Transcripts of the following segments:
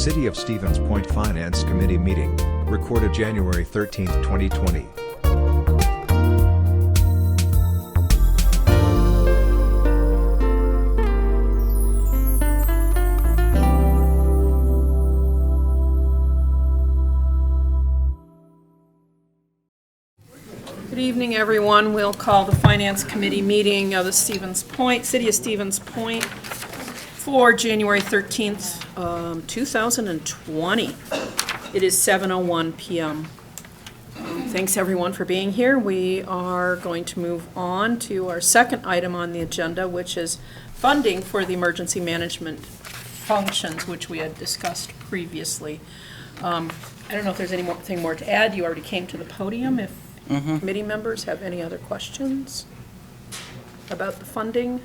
City of Stevens Point Finance Committee meeting, recorded January 13, 2020. Good evening, everyone. We'll call the Finance Committee meeting of the City of Stevens Point for January 13th, 2020. It is 7:01 p.m. Thanks, everyone, for being here. We are going to move on to our second item on the agenda, which is funding for the emergency management functions, which we had discussed previously. I don't know if there's anything more to add. You already came to the podium. If committee members have any other questions about the funding?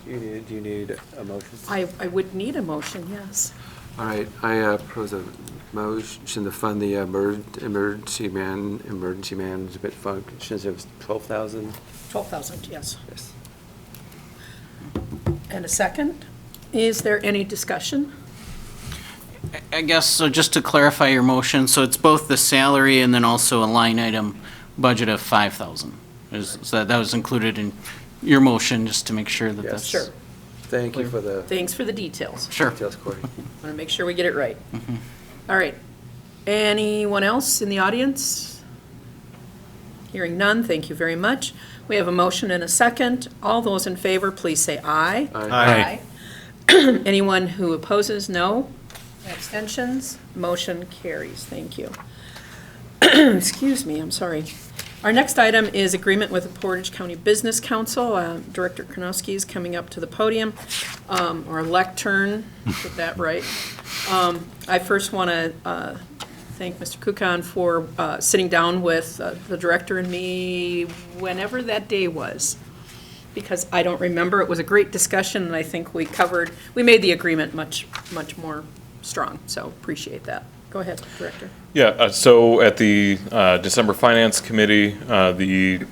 Do you need a motion? I would need a motion, yes. All right, I propose a motion to fund the emergency management functions of $12,000. 12,000, yes. Yes. And a second? Is there any discussion? I guess, so just to clarify your motion, so it's both the salary and then also a line item budget of 5,000. So that was included in your motion, just to make sure that Yes. that's... Sure. Thank you for the Thanks for the details. Sure. details, Corey. I want to make sure we get it right. All right. Anyone else in the audience? Hearing none, thank you very much. We have a motion and a second. All those in favor, please say aye. Aye. Anyone who opposes, no. Abstentions? Motion carries. Thank you. Excuse me, I'm sorry. Our next item is agreement with the Portage County Business Council. Director Karnowski is coming up to the podium, or lectern, get that right. I first want to thank Mr. Kukan for sitting down with the director and me whenever that day was, because I don't remember. It was a great discussion, and I think we made the agreement much more strong, so appreciate that. Go ahead, Director. Yeah, so at the December Finance Committee, the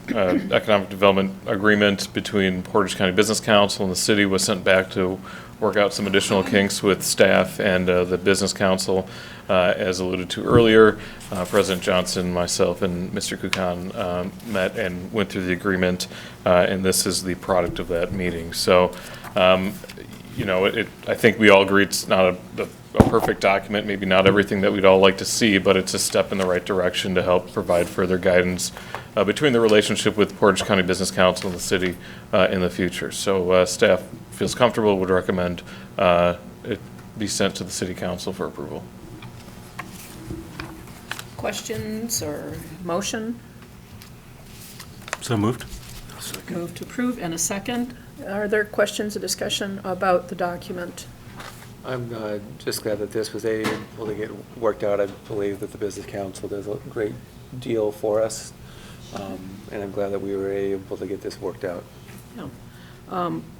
Economic Development Agreement between Portage County Business Council and the city was sent back to work out some additional kinks with staff and the Business Council. As alluded to earlier, President Johnson, myself, and Mr. Kukan met and went through the agreement, and this is the product of that meeting. So, I think we all agree it's not a perfect document, maybe not everything that we'd all like to see, but it's a step in the right direction to help provide further guidance between the relationship with Portage County Business Council and the city in the future. So staff feels comfortable, would recommend it be sent to the City Council for approval. Questions or motion? So moved. Move to approve, and a second. Are there questions or discussion about the document? I'm just glad that this was able to get worked out. I believe that the Business Council does a great deal for us, and I'm glad that we were able to get this worked out. Yeah.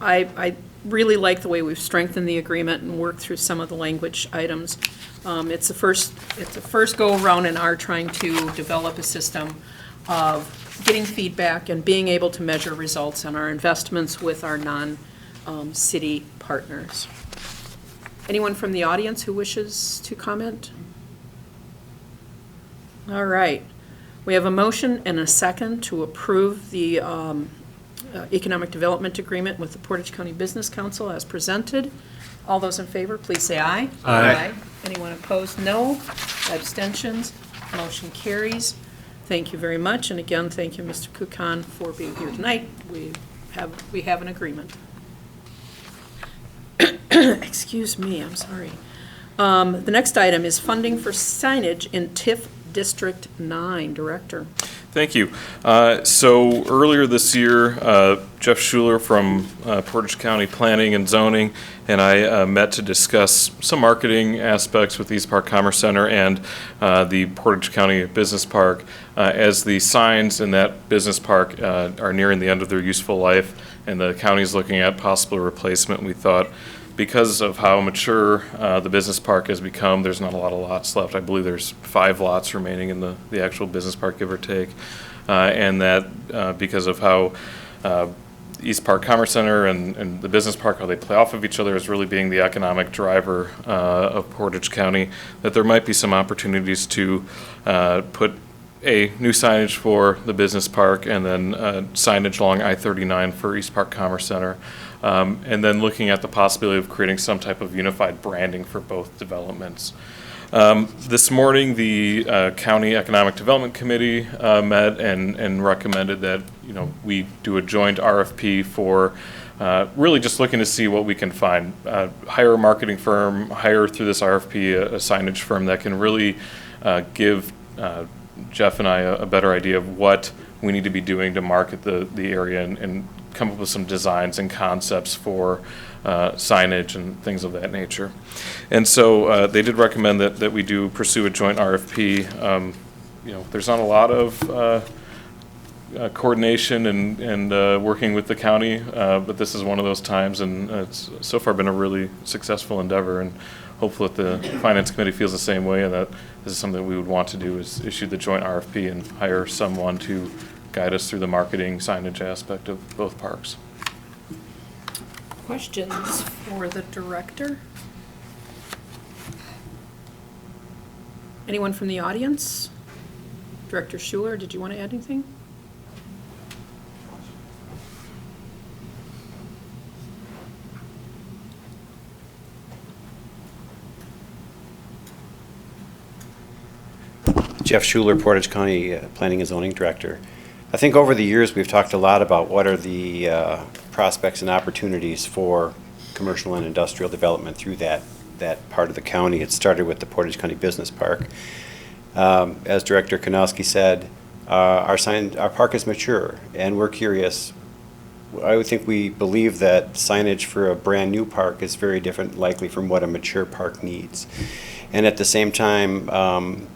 I really like the way we've strengthened the agreement and worked through some of the language items. It's the first go-around in our trying to develop a system of getting feedback and being able to measure results on our investments with our non-city partners. Anyone from the audience who wishes to comment? All right. We have a motion and a second to approve the Economic Development Agreement with the Portage County Business Council as presented. All those in favor, please say aye. Aye. Anyone opposed, no. Abstentions, motion carries. Thank you very much, and again, thank you, Mr. Kukan, for being here tonight. We have an agreement. Excuse me, I'm sorry. The next item is funding for signage in TIF District 9. Director. Thank you. So earlier this year, Jeff Schuler from Portage County Planning and Zoning and I met to discuss some marketing aspects with East Park Commerce Center and the Portage County Business Park. As the signs in that business park are nearing the end of their useful life and the county is looking at possible replacement, we thought because of how mature the business park has become, there's not a lot of lots left. I believe there's 5 lots remaining in the actual business park, give or take. And that because of how East Park Commerce Center and the business park, how they play off of each other as really being the economic driver of Portage County, that there might be some opportunities to put new signage for the business park and then signage along I-39 for East Park Commerce Center. And then looking at the possibility of creating some type of unified branding for both developments. This morning, the County Economic Development Committee met and recommended that, we do a joint RFP for really just looking to see what we can find. Hire a marketing firm, hire through this RFP a signage firm that can really give Jeff and I a better idea of what we need to be doing to market the area and come up with some designs and concepts for signage and things of that nature. And so they did recommend that we do pursue a joint RFP. There's not a lot of coordination and working with the county, but this is one of those times, and it's so far been a really successful endeavor, and hopefully the Finance Committee feels the same way, and that this is something we would want to do, is issue the joint RFP and hire someone to guide us through the marketing signage aspect of both parks. Questions for the director? Anyone from the audience? Director Schuler, did you want to add anything? Jeff Schuler, Portage County Planning and Zoning Director. I think over the years we've talked a lot about what are the prospects and opportunities for commercial and industrial development through that part of the county. It started with the Portage County Business Park. As Director Kanowski said, our park is mature, and we're curious. I would think we believe that signage for a brand new park is very different likely from what a mature park needs. And at the same time,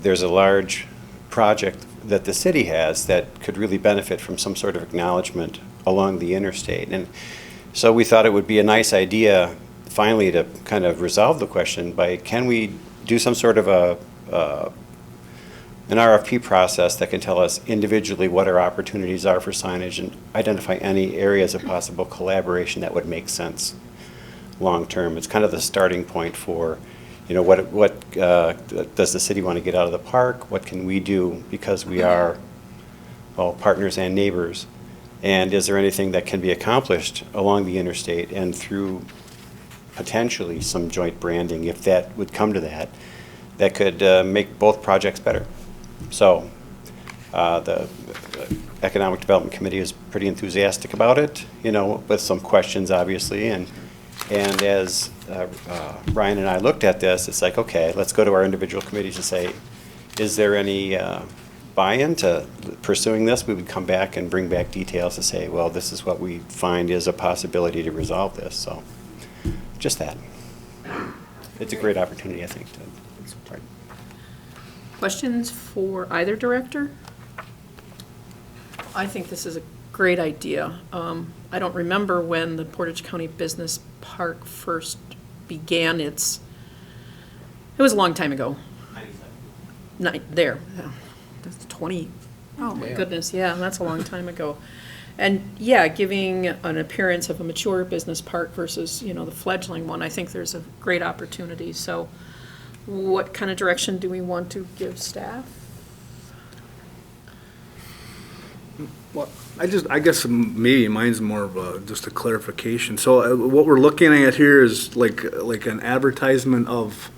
there's a large project that the city has that could really benefit from some sort of acknowledgement along the interstate. And so we thought it would be a nice idea finally to kind of resolve the question by, can we do some sort of an RFP process that can tell us individually what our opportunities are for signage and identify any areas of possible collaboration that would make sense long term. It's kind of the starting point for, what does the city want to get out of the park? What can we do because we are, partners and neighbors? And is there anything that can be accomplished along the interstate and through potentially some joint branding, if that would come to that could make both projects better? So the Economic Development Committee is pretty enthusiastic about it, with some questions obviously. And as Ryan and I looked at this, it's like, okay, let's go to our individual committees and say, is there any buy-in to pursuing this? We would come back and bring back details to say, well, this is what we find is a possibility to resolve this. So just that. It's a great opportunity, I think, to support. Questions for either director? I think this is a great idea. I don't remember when the Portage County Business Park first began it was a long time ago. 97. That's 20. Oh my goodness, yeah, that's a long time ago. And yeah, giving an appearance of a mature business park versus, the fledgling one, I think there's a great opportunity. So what kind of direction do we want to give staff? Well, I guess maybe mine's more of just a clarification. So what we're looking at here is like an advertisement of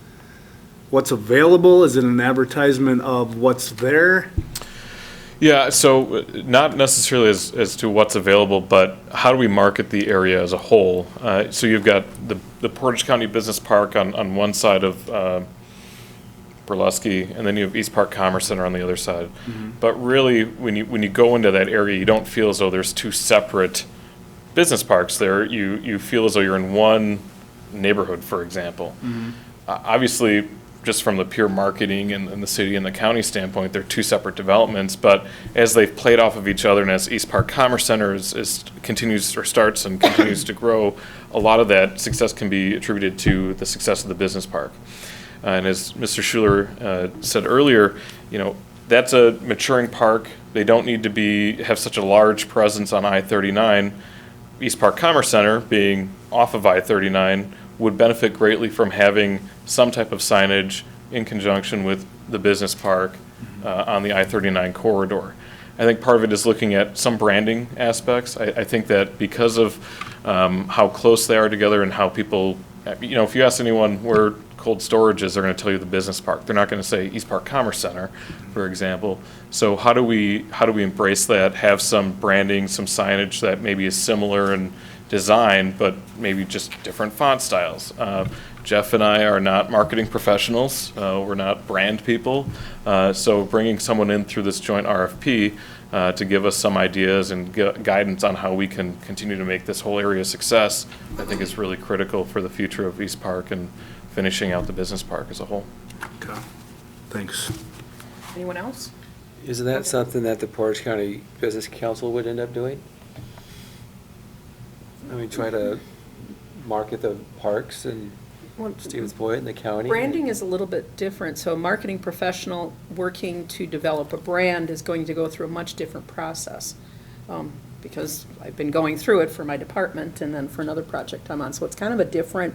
what's available. Is it an advertisement of what's there? Yeah, so not necessarily as to what's available, but how do we market the area as a whole? So you've got the Portage County Business Park on one side of Burlesque, and then you have East Park Commerce Center on the other side. Mm-hmm. But really, when you go into that area, you don't feel as though there's two separate business parks there. You feel as though you're in one neighborhood, for example. Mm-hmm. Obviously, just from the pure marketing and the city and the county standpoint, they're two separate developments. But as they've played off of each other, and as East Park Commerce Center continues or starts and continues to grow, a lot of that success can be attributed to the success of the business park. And as Mr. Schuler said earlier, that's a maturing park. They don't need to have such a large presence on I-39. East Park Commerce Center, being off of I-39, would benefit greatly from having some type of signage in conjunction with the business park on the I-39 corridor. I think part of it is looking at some branding aspects. I think that because of how close they are together and how people, if you ask anyone where cold storage is, they're going to tell you the business park. They're not going to say East Park Commerce Center, for example. So how do we embrace that, have some branding, some signage that maybe is similar in design, but maybe just different font styles? Jeff and I are not marketing professionals. We're not brand people. So bringing someone in through this joint RFP to give us some ideas and guidance on how we can continue to make this whole area a success, I think is really critical for the future of East Park and finishing out the business park as a whole. Okay, thanks. Anyone else? Isn't that something that the Portage County Business Council would end up doing? I mean, try to market the parks and Well, Stevens Point and the county? branding is a little bit different, so a marketing professional working to develop a brand is going to go through a much different process. Because I've been going through it for my department and then for another project I'm on, so it's kind of a different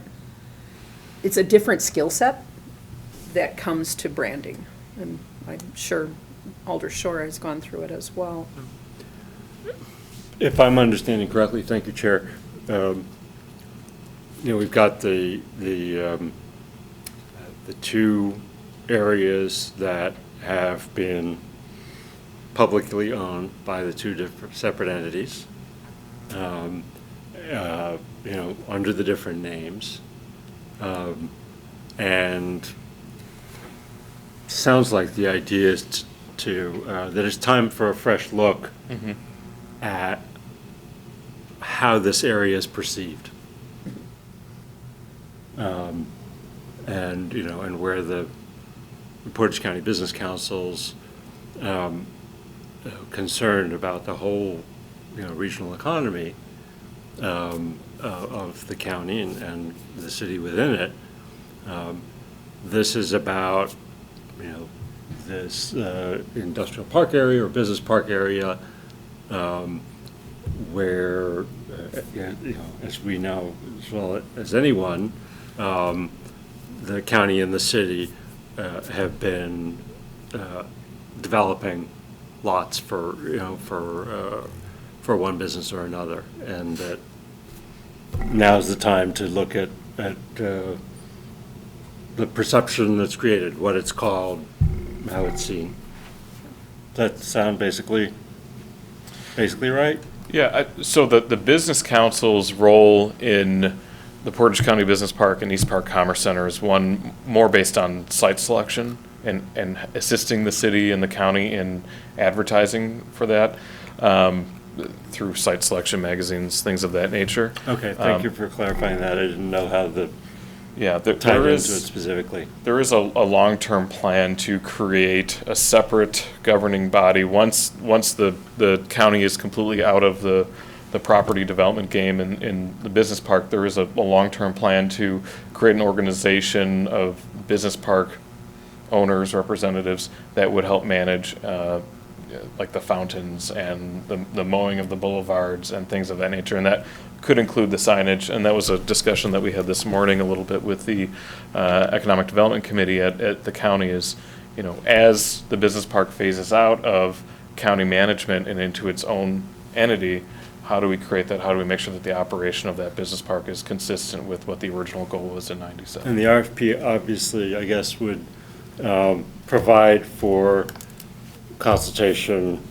skill set that comes to branding. And I'm sure Alder Shore has gone through it as well. If I'm understanding correctly, thank you, Chair. We've got the two areas that have been publicly owned by the two different separate entities, under the different names. And sounds like the idea is that it's time for a fresh look at how this area is perceived. And where the Portage County Business Council's concerned about the whole, regional economy of the county and the city within it. This is about, this industrial park area or business park area where, as we know as well as anyone, the county and the city have been developing lots for one business or another, and that now's the time to look at the perception that's created, what it's called, how it's seen. Does that sound basically right? Yeah, so the business council's role in the Portage County Business Park and East Park Commerce Center is one more based on site selection and assisting the city and the county in advertising for that through site selection magazines, things of that nature. Okay, thank you for clarifying that. I didn't know how the There tied into it is specifically. there is a long-term plan to create a separate governing body once the county is completely out of the property development game in the business park. There is a long-term plan to create an organization of business park owners, representatives that would help manage like the fountains and the mowing of the boulevards and things of that nature, and that could include the signage. And that was a discussion that we had this morning a little bit with the Economic Development Committee at the county is, as the business park phases out of county management and into its own entity, how do we create that? How do we make sure that the operation of that business park is consistent with what the original goal was in '97? And the RFP obviously, I guess, would provide for consultation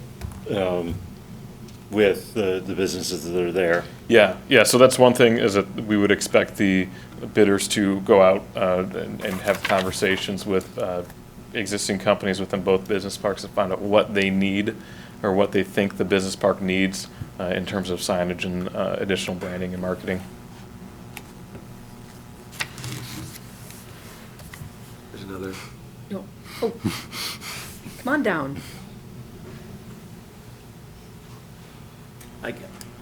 with the businesses that are there. Yeah, so that's one thing, is that we would expect the bidders to go out and have conversations with existing companies within both business parks to find out what they need or what they think the business park needs in terms of signage and additional branding and marketing. There's another. No. Oh, come on down.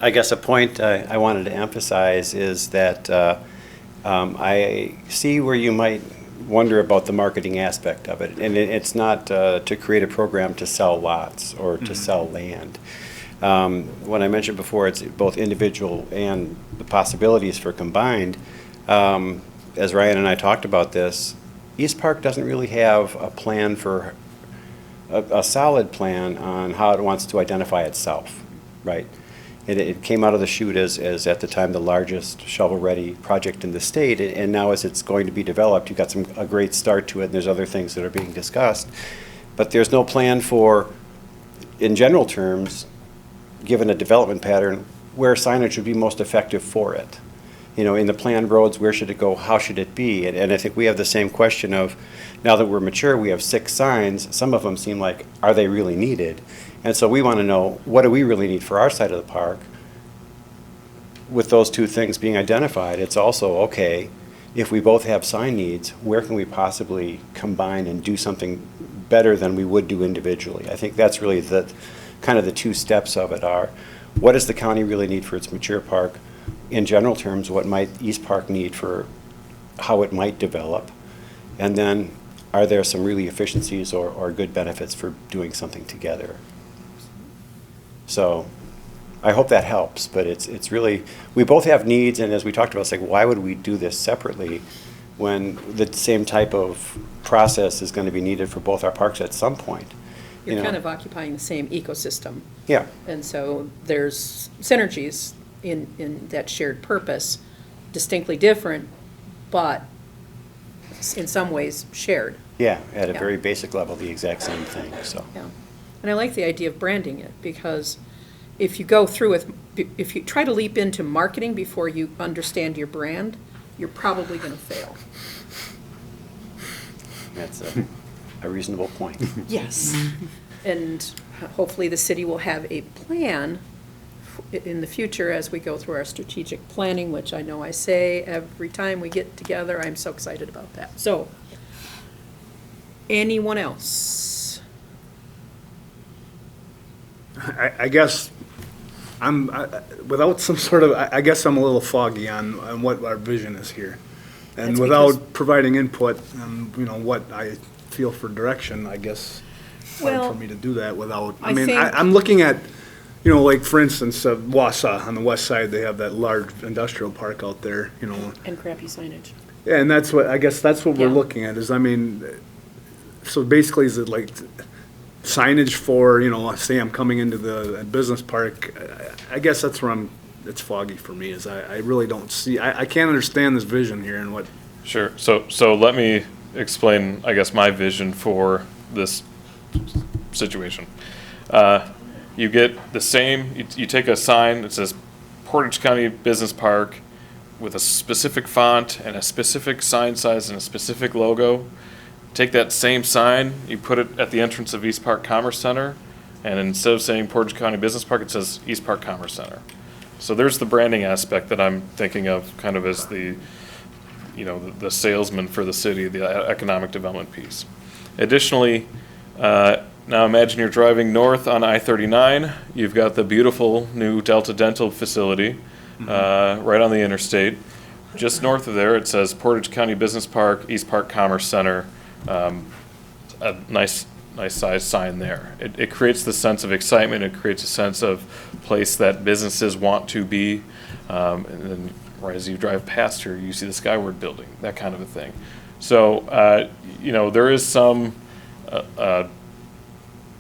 I guess a point I wanted to emphasize is that I see where you might wonder about the marketing aspect of it. And it's not to create a program to sell lots or to sell land. When I mentioned before, it's both individual and the possibilities for combined. As Ryan and I talked about this, East Park doesn't really have a plan for, a solid plan on how it wants to identify itself, right? It came out of the chute as at the time the largest shovel-ready project in the state, and now as it's going to be developed, you've got a great start to it, and there's other things that are being discussed. But there's no plan for, in general terms, given a development pattern, where signage would be most effective for it. You know, in the planned roads, where should it go, how should it be? And I think we have the same question of, now that we're mature, we have 6 signs, some of them seem like, are they really needed? And so we want to know, what do we really need for our side of the park? With those 2 things being identified, it's also, okay, if we both have sign needs, where can we possibly combine and do something better than we would do individually? I think that's really the kind of the 2 steps of it are, what does the county really need for its mature park? In general terms, what might East Park need for how it might develop? And then, are there some really efficiencies or good benefits for doing something together? So, I hope that helps, but it's really, we both have needs, and as we talked about, it's like, why would we do this separately when the same type of process is going to be needed for both our parks at some point? You're You know? kind of occupying the same ecosystem. Yeah. And so there's synergies in that shared purpose, distinctly different, but in some ways shared. Yeah, at a Yeah. very basic level, the exact same thing, so. Yeah. And I like the idea of branding it, because if you go through with, if you try to leap into marketing before you understand your brand, you're probably going to fail. That's a reasonable point. Yes. And hopefully the city will have a plan in the future as we go through our strategic planning, which I know I say every time we get together. I'm so excited about that. So, anyone else? I guess without some sort of, I guess I'm a little foggy on what our vision is here. And That's without because- providing input on, what I feel for direction, I guess it's hard Well, for me to do that without, I think- I'm looking at, like, for instance, Wausau on the west side, they have that large industrial park out there, And crappy signage. Yeah, and that's what, I guess that's what we're Yeah. looking at, is, so basically, is it like signage for, say I'm coming into the business park? I guess that's where it's foggy for me, is I really don't see, I can't understand this vision here and what. Sure. So let me explain, I guess, my vision for this situation. You get the same, you take a sign that says Portage County Business Park with a specific font and a specific sign size and a specific logo. Take that same sign, you put it at the entrance of East Park Commerce Center, and instead of saying Portage County Business Park, it says East Park Commerce Center. So there's the branding aspect that I'm thinking of kind of as the salesman for the city, the economic development piece. Additionally, now imagine you're driving north on I-39. You've got the beautiful new Delta Dental facility right on the interstate. Just north of there, it says Portage County Business Park, East Park Commerce Center. A nice size sign there. It creates the sense of excitement. It creates a sense of place that businesses want to be. And then right as you drive past here, you see the Skyward building, that kind of a thing. So, there is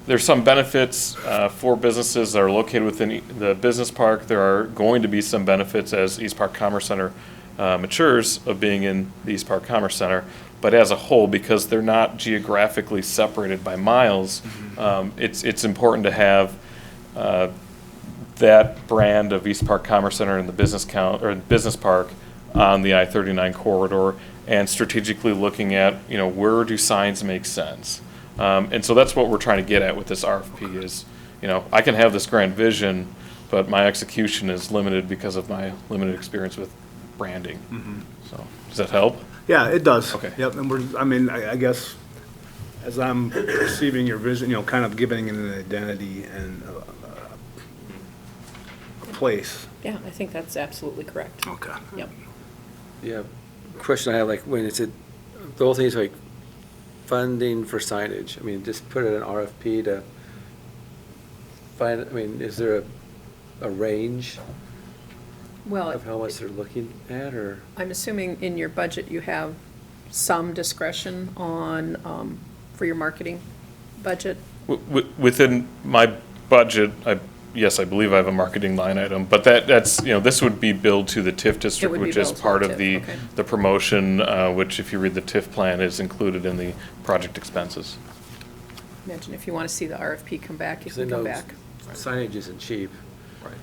there's some benefits for businesses that are located within the business park. There are going to be some benefits as East Park Commerce Center matures of being in the East Park Commerce Center. But as a whole, because they're not geographically separated by miles, it's important to have that brand of East Park Commerce Center and the business park on the I-39 corridor, and strategically looking at where do signs make sense. And so that's what we're trying to get at with this RFP is, I can have this grand vision, but my execution is limited because of my limited experience with branding. So does that help? Yeah, it does. Okay. Yep, and I guess, as I'm perceiving your vision, kind of giving it an identity and a place. Yeah, I think that's absolutely correct. Okay. Yep. Yeah, question I have, like, when it's at the whole thing is like funding for signage. I mean, just put it in RFP to find, I mean, is there a range Well, of how much they're looking at, or? I'm assuming in your budget you have some discretion on, for your marketing budget? Within my budget, yes, I believe I have a marketing line item, but that's, this would be billed to the TIF district, would be which is billed to part the of TIF, okay. the promotion, which if you read the TIF plan is included in the project expenses. Imagine if you want to see the RFP come back, you 'Cause I can come know back. Signage isn't cheap.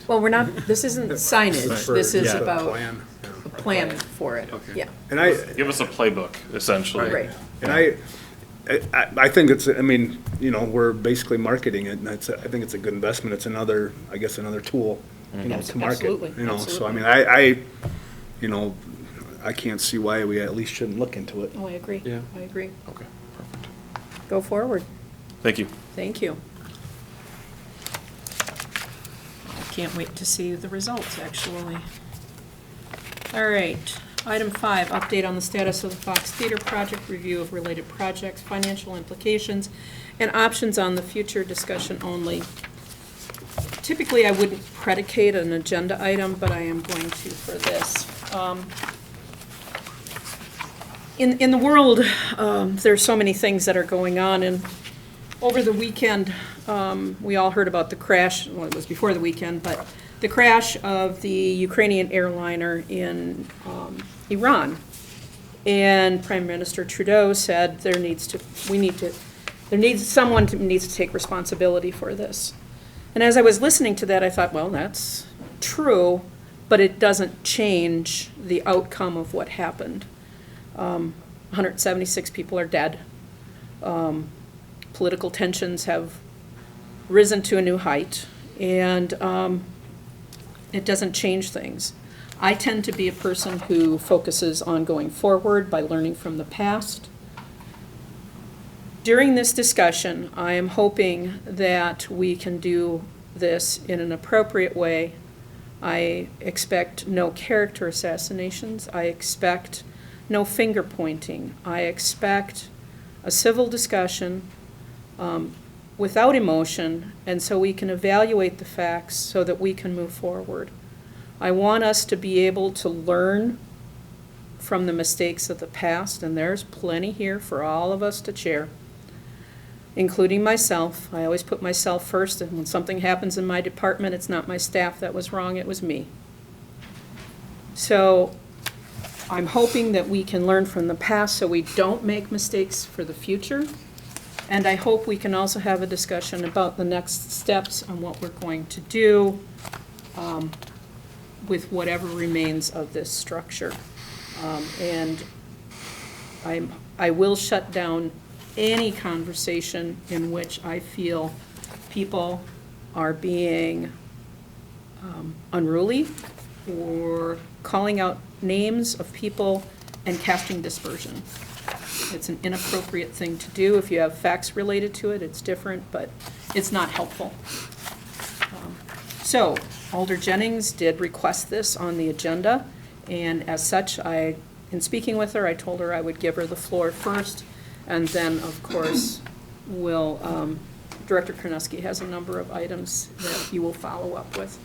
Well, we're not, this isn't signage, For this is just a about plan. a plan for it, Okay. yeah. And I, Give us a playbook, essentially. Right. and I think it's, I mean, we're basically marketing it, and I think it's a good investment. It's another, I guess, another tool, to market. Absolutely, So I absolutely. mean, I can't see why we at least shouldn't look into it. Oh, I agree. Yeah. I agree. Okay, perfect. Go forward. Thank you. Thank you. I can't wait to see the results, actually. All right, item 5, update on the status of the Fox Theater project, review of related projects, financial implications, and options on the future, discussion only. Typically, I wouldn't predicate an agenda item, but I am going to for this. In the world, there's so many things that are going on, and over the weekend, we all heard about the crash, well, it was before the weekend, but the crash of the Ukrainian airliner in Iran. And Prime Minister Trudeau said there needs someone needs to take responsibility for this. And as I was listening to that, I thought, well, that's true, but it doesn't change the outcome of what happened. 176 people are dead. Political tensions have risen to a new height, and it doesn't change things. I tend to be a person who focuses on going forward by learning from the past. During this discussion, I am hoping that we can do this in an appropriate way. I expect no character assassinations. I expect no finger pointing. I expect a civil discussion without emotion, and so we can evaluate the facts so that we can move forward. I want us to be able to learn from the mistakes of the past, and there's plenty here for all of us to share, including myself. I always put myself first, and when something happens in my department, it's not my staff that was wrong, it was me. So I'm hoping that we can learn from the past so we don't make mistakes for the future. And I hope we can also have a discussion about the next steps on what we're going to do with whatever remains of this structure. And I will shut down any conversation in which I feel people are being unruly or calling out names of people and casting dispersion. It's an inappropriate thing to do. If you have facts related to it, it's different, but it's not helpful. So Alder Jennings did request this on the agenda, and as such, in speaking with her, I told her I would give her the floor first, and then, of course, Director Kornuski has a number of items that you will follow up with.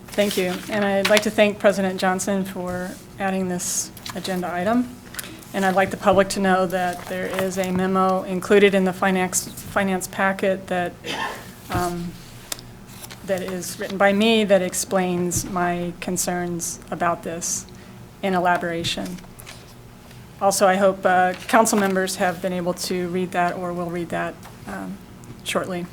Thank you. And I'd like to thank President Johnson for adding this agenda item. And I'd like the public to know that there is a memo included in the finance packet that is written by me that explains my concerns about this in elaboration. Also, I hope council members have been able to read that or will read that shortly.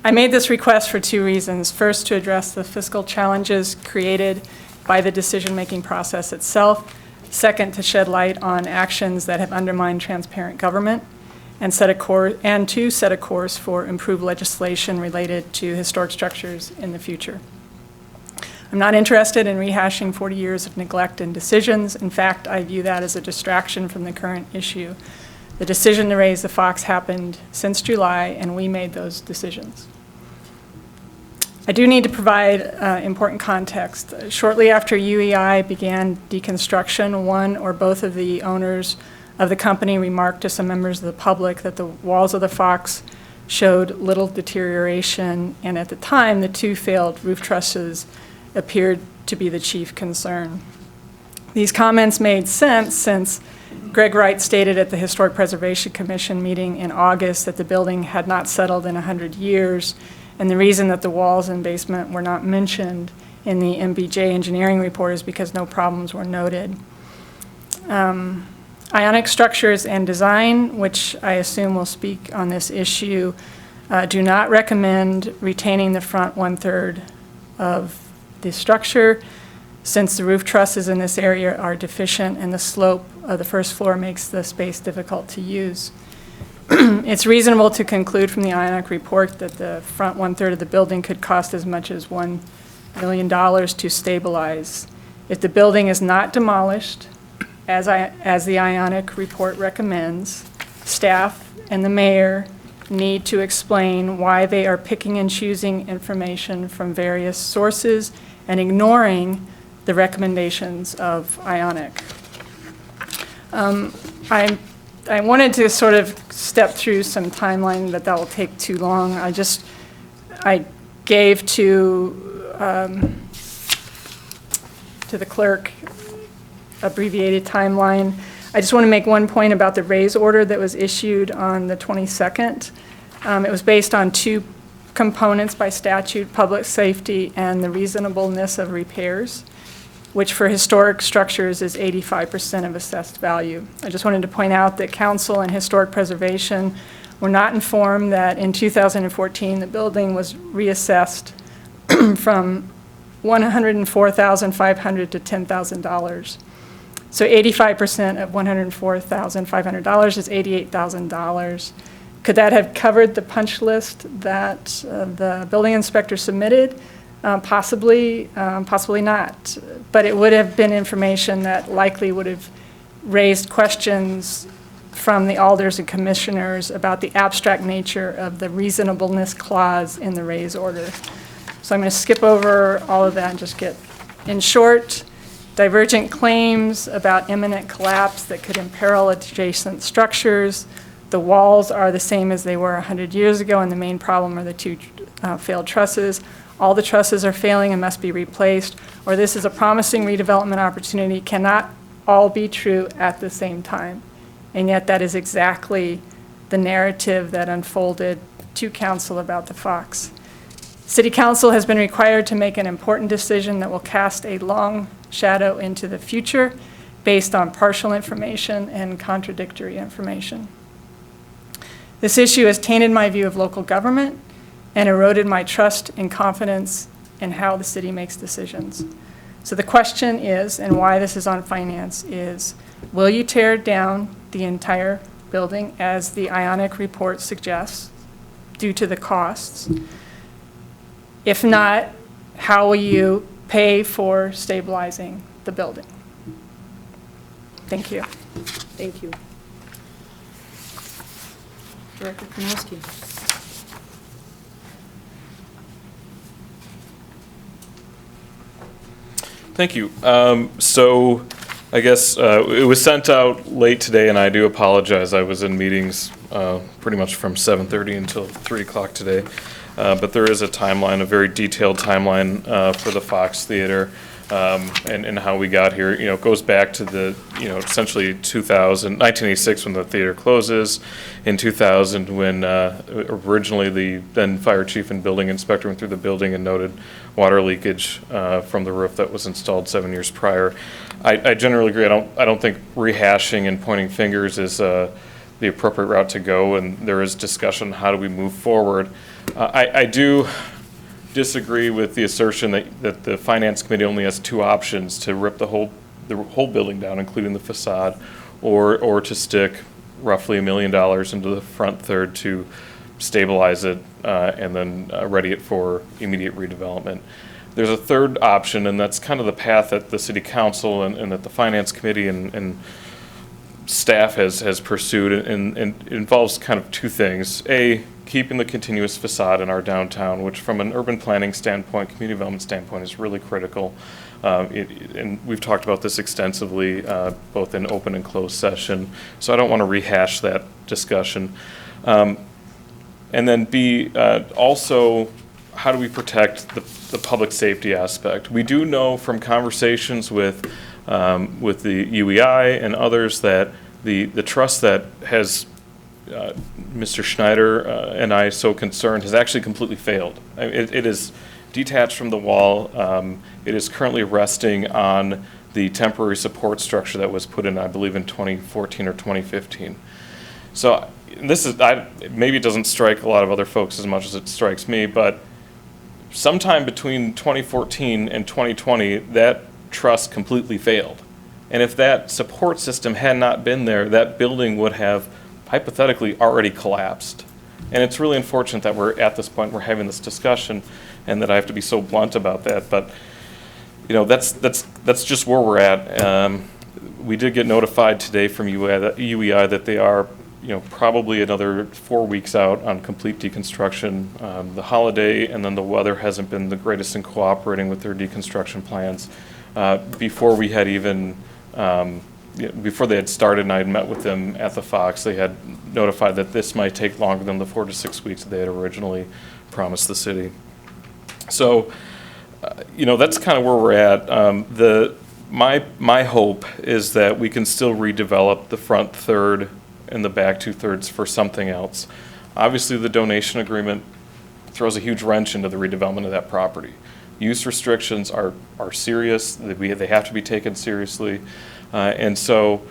I made this request for 2 reasons. First, to address the fiscal challenges created by the decision-making process itself. Second, to shed light on actions that have undermined transparent government and to set a course for improved legislation related to historic structures in the future. I'm not interested in rehashing 40 years of neglect and decisions. In fact, I view that as a distraction from the current issue. The decision to raise the Fox happened since July, and we made those decisions. I do need to provide important context. Shortly after UEI began deconstruction, one or both of the owners of the company remarked to some members of the public that the walls of the Fox showed little deterioration, and at the time, the 2 failed roof trusses appeared to be the chief concern. These comments made sense since Greg Wright stated at the Historic Preservation Commission meeting in August that the building had not settled in 100 years, and the reason that the walls and basement were not mentioned in the MBJ engineering report is because no problems were noted. Ionic structures and design, which I assume will speak on this issue, do not recommend retaining the front 1/3 of the structure, since the roof trusses in this area are deficient and the slope of the first floor makes the space difficult to use. It's reasonable to conclude from the Ionic report that the front 1/3 of the building could cost as much as $1 million to stabilize. If the building is not demolished, as the Ionic report recommends, staff and the mayor need to explain why they are picking and choosing information from various sources and ignoring the recommendations of Ionic. I wanted to sort of step through some timeline, but that will take too long. I gave to the clerk abbreviated timeline. I just want to make one point about the raise order that was issued on the 22nd. It was based on 2 components by statute, public safety and the reasonableness of repairs, which for historic structures is 85% of assessed value. I just wanted to point out that council and historic preservation were not informed that in 2014 the building was reassessed from $104,500 to $10,000. So 85% of $104,500 is $88,000. Could that have covered the punch list that the building inspector submitted? Possibly, possibly not. But it would have been information that likely would have raised questions from the alders and commissioners about the abstract nature of the reasonableness clause in the raise order. So I'm going to skip over all of that and just get, in short, divergent claims about imminent collapse that could imperil adjacent structures. The walls are the same as they were 100 years ago, and the main problem are the 2 failed trusses. All the trusses are failing and must be replaced, or this is a promising redevelopment opportunity, cannot all be true at the same time. And yet that is exactly the narrative that unfolded to council about the Fox. City Council has been required to make an important decision that will cast a long shadow into the future based on partial information and contradictory information. This issue has tainted my view of local government and eroded my trust and confidence in how the city makes decisions. So the question is, and why this is on finance, is will you tear down the entire building as the Ionic report suggests due to the costs? If not, how will you pay for stabilizing the building? Thank you. Thank you. Director Kanowski. Thank you. So I guess it was sent out late today, and I do apologize. I was in meetings pretty much from 7:30 until 3 o'clock today. But there is a timeline, a very detailed timeline for the Fox Theater and how we got here. It goes back to the, essentially 1986 when the theater closes, in 2000 when originally the then fire chief and building inspector went through the building and noted water leakage from the roof that was installed 7 years prior. I generally agree. I don't think rehashing and pointing fingers is the appropriate route to go, and there is discussion, how do we move forward? I do disagree with the assertion that the finance committee only has 2 options: to rip the whole building down, including the facade, or to stick roughly $1 million into the front third to stabilize it and then ready it for immediate redevelopment. There's a third option, and that's kind of the path that the city council and that the finance committee and staff has pursued, and it involves kind of two things. A, keeping the continuous facade in our downtown, which from an urban planning standpoint, community development standpoint, is really critical. And we've talked about this extensively, both in open and closed session, so I don't want to rehash that discussion. And then B, also, how do we protect the public safety aspect? We do know from conversations with the UEI and others that the trust that has Mr. Schneider and I so concerned has actually completely failed. It is detached from the wall. It is currently resting on the temporary support structure that was put in, I believe, in 2014 or 2015. So this is, maybe it doesn't strike a lot of other folks as much as it strikes me, but sometime between 2014 and 2020, that trust completely failed. And if that support system had not been there, that building would have hypothetically already collapsed. And it's really unfortunate that we're at this point, we're having this discussion, and that I have to be so blunt about that. But that's just where we're at. We did get notified today from UEI that they are probably another 4 weeks out on complete deconstruction. The holiday and then the weather hasn't been the greatest in cooperating with their deconstruction plans. Before we had even before they had started and I had met with them at the Fox, they had notified that this might take longer than the 4 to 6 weeks that they had originally promised the city. So, that's kind of where we're at. My hope is that we can still redevelop the front third and the back 2/3 for something else. Obviously, the donation agreement throws a huge wrench into the redevelopment of that property. Use restrictions are serious. They have to be taken seriously. And so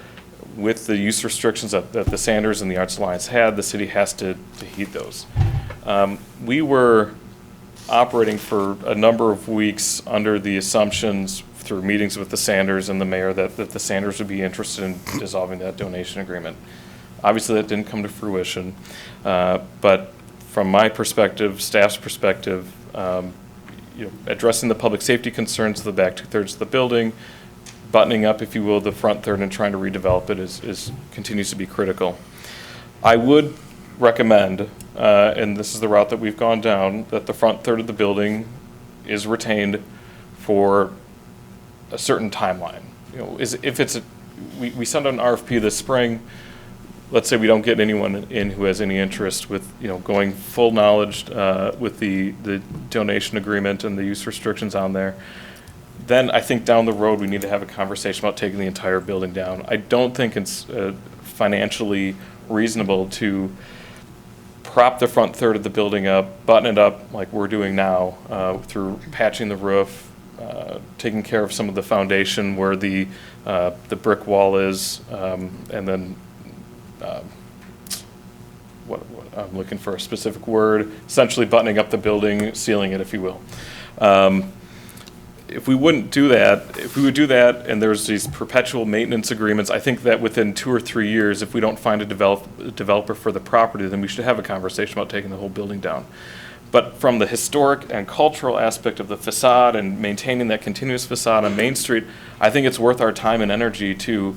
with the use restrictions that the Sanders and the Arts Alliance had, the city has to heed those. We were operating for a number of weeks under the assumptions through meetings with the Sanders and the mayor that the Sanders would be interested in dissolving that donation agreement. Obviously, that didn't come to fruition. But from my perspective, staff's perspective, addressing the public safety concerns of the back 2/3 of the building, buttoning up, if you will, the front third and trying to redevelop it continues to be critical. I would recommend, and this is the route that we've gone down, that the front third of the building is retained for a certain timeline. We send out an RFP this spring. Let's say we don't get anyone in who has any interest with, going full knowledge with the donation agreement and the use restrictions on there. Then I think down the road we need to have a conversation about taking the entire building down. I don't think it's financially reasonable to prop the front third of the building up, button it up like we're doing now through patching the roof, taking care of some of the foundation where the brick wall is, and then what I'm looking for a specific word, essentially buttoning up the building, sealing it, if you will. If we would do that, and there's these perpetual maintenance agreements, I think that within 2 or 3 years, if we don't find a developer for the property, then we should have a conversation about taking the whole building down. But from the historic and cultural aspect of the facade and maintaining that continuous facade on Main Street, I think it's worth our time and energy to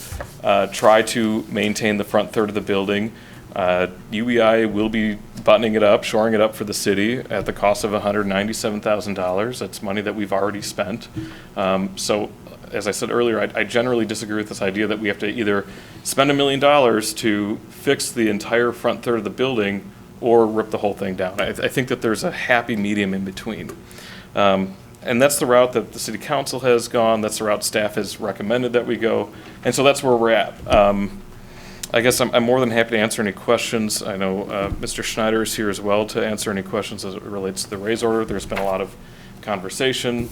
try to maintain the front third of the building. UEI will be buttoning it up, shoring it up for the city at the cost of $197,000. That's money that we've already spent. So, as I said earlier, I generally disagree with this idea that we have to either spend $1 million to fix the entire front third of the building or rip the whole thing down. I think that there's a happy medium in between. And that's the route that the city council has gone. That's the route staff has recommended that we go. And so that's where we're at. I guess I'm more than happy to answer any questions. I know Mr. Schneider is here as well to answer any questions as it relates to the raise order. There's been a lot of conversation.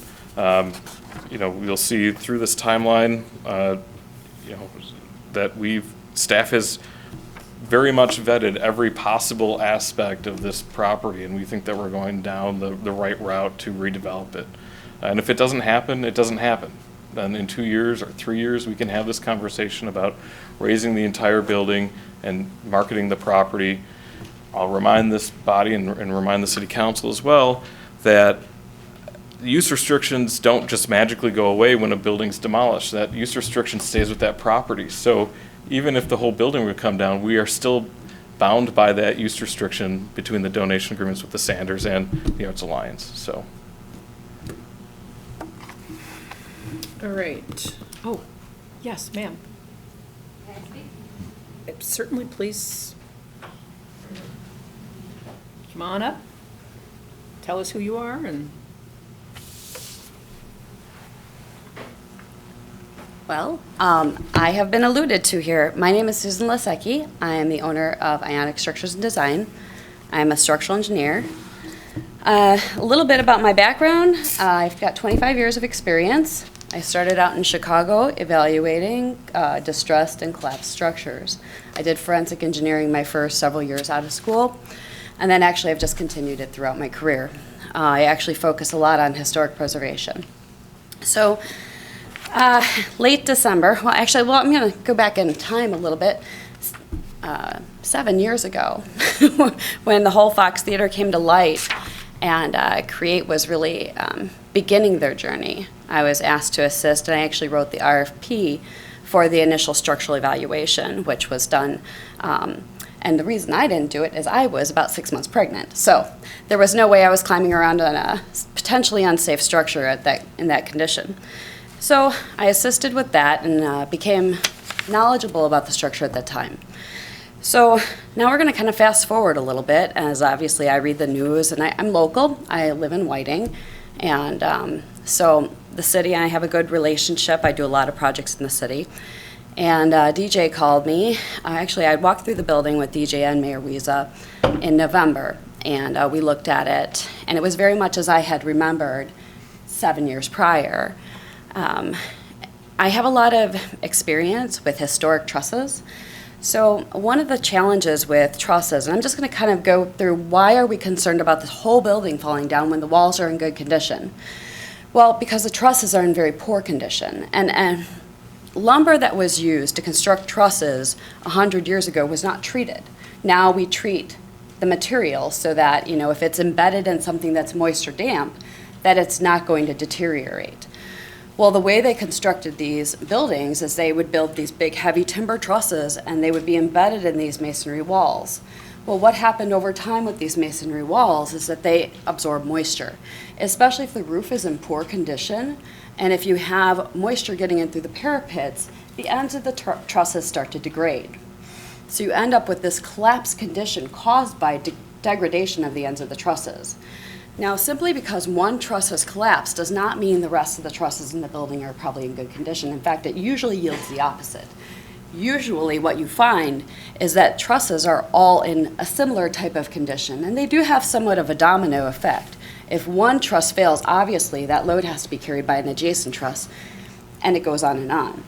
You'll see through this timeline, that staff has very much vetted every possible aspect of this property, and we think that we're going down the right route to redevelop it. And if it doesn't happen, it doesn't happen. Then in 2 years or 3 years, we can have this conversation about raising the entire building and marketing the property. I'll remind this body and remind the city council as well that use restrictions don't just magically go away when a building's demolished. That use restriction stays with that property. So even if the whole building would come down, we are still bound by that use restriction between the donation agreements with the Sanders and the Arts Alliance, so. All right. Oh, yes, ma'am. Certainly, please. Come on up. Tell us who you are and. Well, I have been alluded to here. My name is Susan Lasecki. I am the owner of Ionic Structures and Design. I am a structural engineer. A little bit about my background. I've got 25 years of experience. I started out in Chicago evaluating distressed and collapsed structures. I did forensic engineering my first several years out of school, and then actually I've just continued it throughout my career. I actually focus a lot on historic preservation. So late December, I'm going to go back in time a little bit. 7 years ago, when the whole Fox Theater came to light and Create was really beginning their journey, I was asked to assist, and I actually wrote the RFP for the initial structural evaluation, which was done. And the reason I didn't do it is I was about 6 months pregnant. So there was no way I was climbing around on a potentially unsafe structure in that condition. So I assisted with that and became knowledgeable about the structure at that time. So now we're going to kind of fast forward a little bit, as obviously I read the news, and I'm local. I live in Whiting, and so the city and I have a good relationship. I do a lot of projects in the city. And DJ called me. Actually, I walked through the building with DJ and Mayor Wiesa in November, and we looked at it, and it was very much as I had remembered 7 years prior. I have a lot of experience with historic trusses. So one of the challenges with trusses, and I'm just going to kind of go through why are we concerned about the whole building falling down when the walls are in good condition? Well, because the trusses are in very poor condition. And lumber that was used to construct trusses 100 years ago was not treated. Now we treat the material so that, if it's embedded in something that's moist or damp, that it's not going to deteriorate. Well, the way they constructed these buildings is they would build these big heavy timber trusses and they would be embedded in these masonry walls. Well, what happened over time with these masonry walls is that they absorb moisture, especially if the roof is in poor condition and if you have moisture getting in through the parapets, the ends of the trusses start to degrade. So you end up with this collapsed condition caused by degradation of the ends of the trusses. Now, simply because one truss has collapsed does not mean the rest of the trusses in the building are probably in good condition. In fact, it usually yields the opposite. Usually what you find is that trusses are all in a similar type of condition, and they do have somewhat of a domino effect. If one truss fails, obviously that load has to be carried by an adjacent truss, and it goes on and on.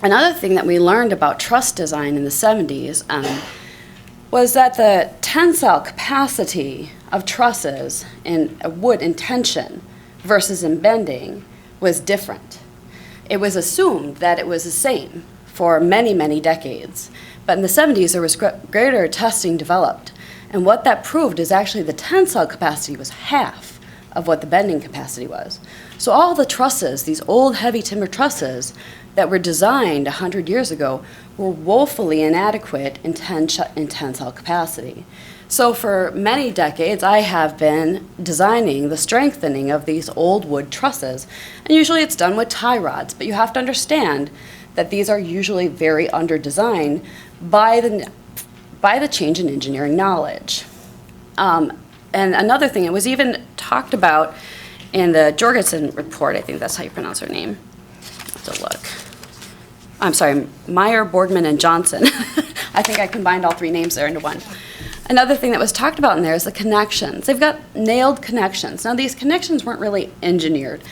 Another thing that we learned about truss design in the 70s was that the tensile capacity of trusses in wood in tension versus in bending was different. It was assumed that it was the same for many, many decades. But in the 70s, there was greater testing developed. And what that proved is actually the tensile capacity was half of what the bending capacity was. So all the trusses, these old heavy timber trusses that were designed 100 years ago, were woefully inadequate in tensile capacity. So for many decades, I have been designing the strengthening of these old wood trusses. And usually it's done with tie rods, but you have to understand that these are usually very under-designed by the change in engineering knowledge. And another thing, it was even talked about in the Jorgensen report, I think that's how you pronounce her name. Let's have to look. I'm sorry, Meyer, Boardman, and Johnson. I think I combined all three names there into one. Another thing that was talked about in there is the connections. They've got nailed connections. Now, these connections weren't really engineered.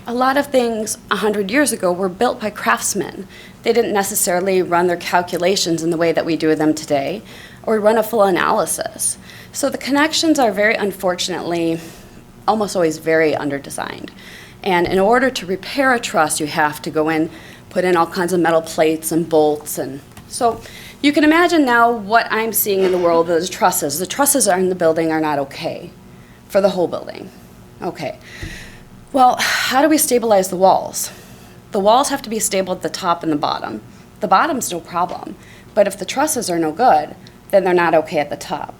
A lot of things 100 years ago were built by craftsmen. They didn't necessarily run their calculations in the way that we do them today, or run a full analysis. So the connections are very unfortunately almost always very under-designed. And in order to repair a truss, you have to go in, put in all kinds of metal plates and bolts. And so you can imagine now what I'm seeing in the world of the trusses. The trusses are in the building are not okay for the whole building. Okay. Well, how do we stabilize the walls? The walls have to be stable at the top and the bottom. The bottom's no problem, but if the trusses are no good, then they're not okay at the top.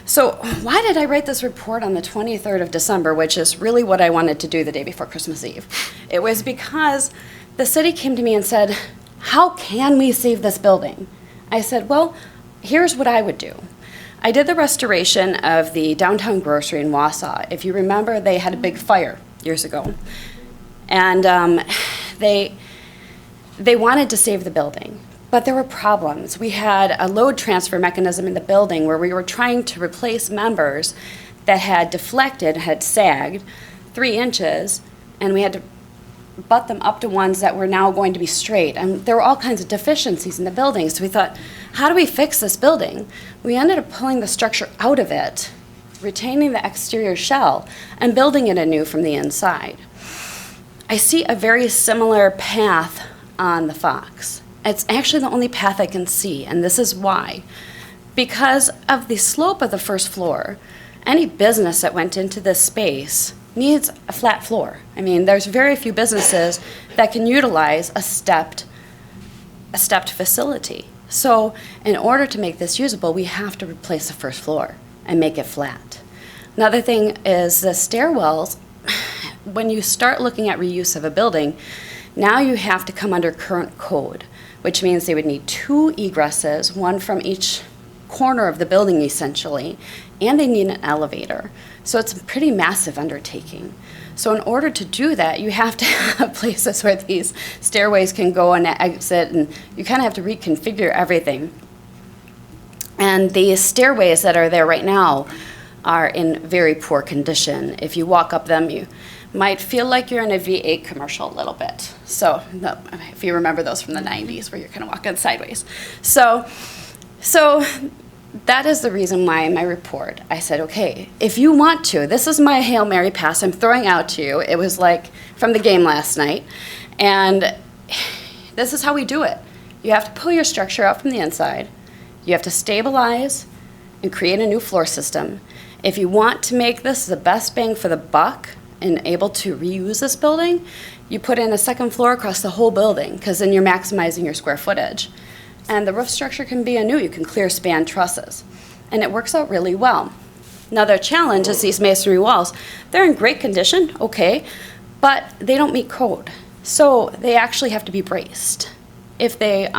So why did I write this report on the 23rd of December, which is really what I wanted to do the day before Christmas Eve? It was because the city came to me and said, how can we save this building? I said, well, here's what I would do. I did the restoration of the downtown grocery in Wausau. If you remember, they had a big fire years ago. And they wanted to save the building. But there were problems. We had a load transfer mechanism in the building where we were trying to replace members that had deflected, had sagged 3 inches, and we had to butt them up to ones that were now going to be straight. And there were all kinds of deficiencies in the building. So we thought, how do we fix this building? We ended up pulling the structure out of it, retaining the exterior shell, and building it anew from the inside. I see a very similar path on the Fox. It's actually the only path I can see, and this is why. Because of the slope of the first floor, any business that went into this space needs a flat floor. I mean, there's very few businesses that can utilize a stepped facility. So in order to make this usable, we have to replace the first floor and make it flat. Another thing is the stairwells. When you start looking at reuse of a building, now you have to come under current code, which means they would need 2 egresses, one from each corner of the building essentially, and they need an elevator. So it's a pretty massive undertaking. So in order to do that, you have to have places where these stairways can go and exit, and you kind of have to reconfigure everything. And the stairways that are there right now are in very poor condition. If you walk up them, you might feel like you're in a V8 commercial a little bit. So if you remember those from the 90s where you're kind of walking sideways. So that is the reason why in my report I said, okay, if you want to, this is my Hail Mary pass I'm throwing out to you. It was like from the game last night. And this is how we do it. You have to pull your structure out from the inside. You have to stabilize and create a new floor system. If you want to make this the best bang for the buck and able to reuse this building, you put in a second floor across the whole building, because then you're maximizing your square footage. And the roof structure can be anew. You can clear span trusses. And it works out really well. Another challenge is these masonry walls. They're in great condition, okay, but they don't meet code. So they actually have to be braced. If they,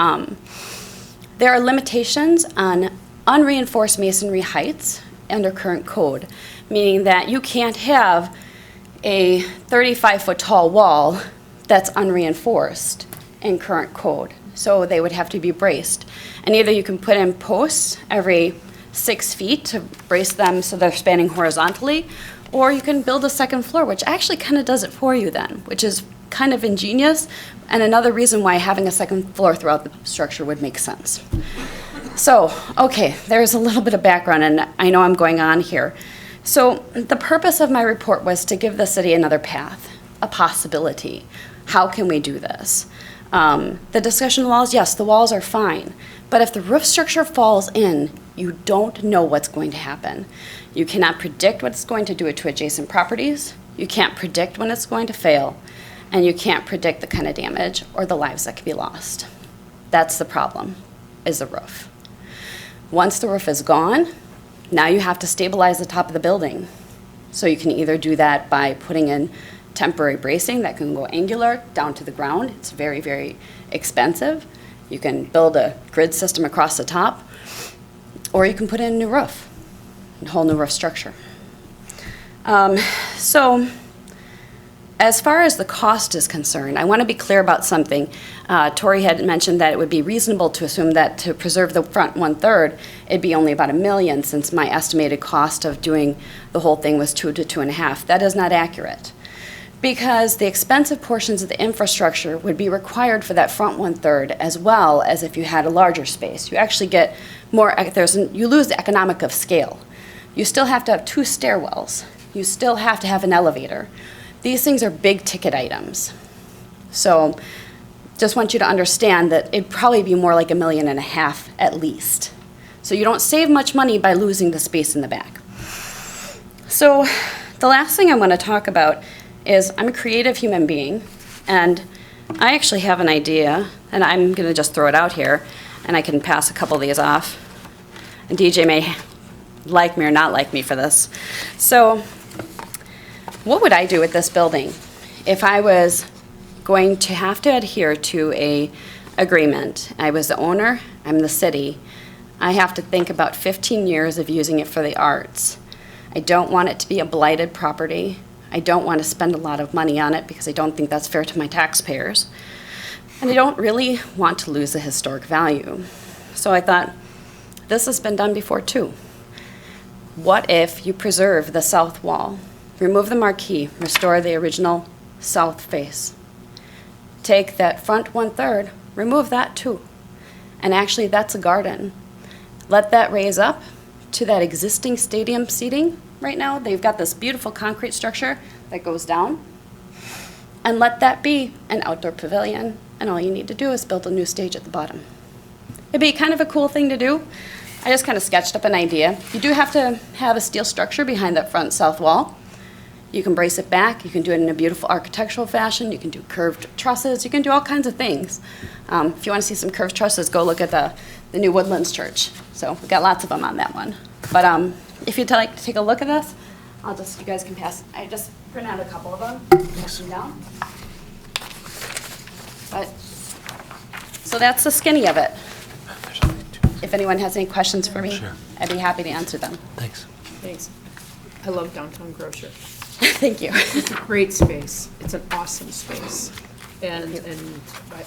there are limitations on unreinforced masonry heights under current code, meaning that you can't have a 35-foot tall wall that's unreinforced in current code. So they would have to be braced. And either you can put in posts every 6 feet to brace them so they're spanning horizontally, or you can build a second floor, which actually kind of does it for you then, which is kind of ingenious, and another reason why having a second floor throughout the structure would make sense. So, okay, there's a little bit of background, and I know I'm going on here. So the purpose of my report was to give the city another path, a possibility. How can we do this? The discussion walls, yes, the walls are fine. But if the roof structure falls in, you don't know what's going to happen. You cannot predict what it's going to do to adjacent properties. You can't predict when it's going to fail. And you can't predict the kind of damage or the lives that could be lost. That's the problem, is the roof. Once the roof is gone, now you have to stabilize the top of the building. So you can either do that by putting in temporary bracing that can go angular down to the ground. It's very, very expensive. You can build a grid system across the top, or you can put in a new roof, a whole new roof structure. So as far as the cost is concerned, I want to be clear about something. Tori had mentioned that it would be reasonable to assume that to preserve the front 1/3, it'd be only about $1 million, since my estimated cost of doing the whole thing was 2 to 2.5. That is not accurate, because the expensive portions of the infrastructure would be required for that front 1/3, as well as if you had a larger space. You actually get more, you lose the economic of scale. You still have to have 2 stairwells. You still have to have an elevator. These things are big ticket items. So just want you to understand that it'd probably be more like $1.5 million at least. So you don't save much money by losing the space in the back. So the last thing I'm going to talk about is I'm a creative human being, and I actually have an idea and I'm going to just throw it out here, and I can pass a couple of these off. And DJ may like me or not like me for this. So what would I do with this building if I was going to have to adhere to a agreement? I was the owner, I'm the city. I have to think about 15 years of using it for the arts. I don't want it to be a blighted property. I don't want to spend a lot of money on it because I don't think that's fair to my taxpayers. And I don't really want to lose the historic value. So I thought, this has been done before too. What if you preserve the south wall, remove the marquee, restore the original south face? Take that front 1/3, remove that too. And actually, that's a garden. Let that raise up to that existing stadium seating. Right now, they've got this beautiful concrete structure that goes down. And let that be an outdoor pavilion. And all you need to do is build a new stage at the bottom. It'd be kind of a cool thing to do. I just kind of sketched up an idea. You do have to have a steel structure behind that front south wall. You can brace it back. You can do it in a beautiful architectural fashion. You can do curved trusses. You can do all kinds of things. If you want to see some curved trusses, go look at the new Woodlands Church. So we've got lots of them on that one. But if you'd like to take a look at this, you guys can pass. I just print out a couple of them. Pass them down. But, so that's the skinny of it. If anyone has any questions for me, I'd be happy to answer them. Thanks. Thanks. I love Downtown Grocer. Thank you. It's a great space. It's an awesome space. And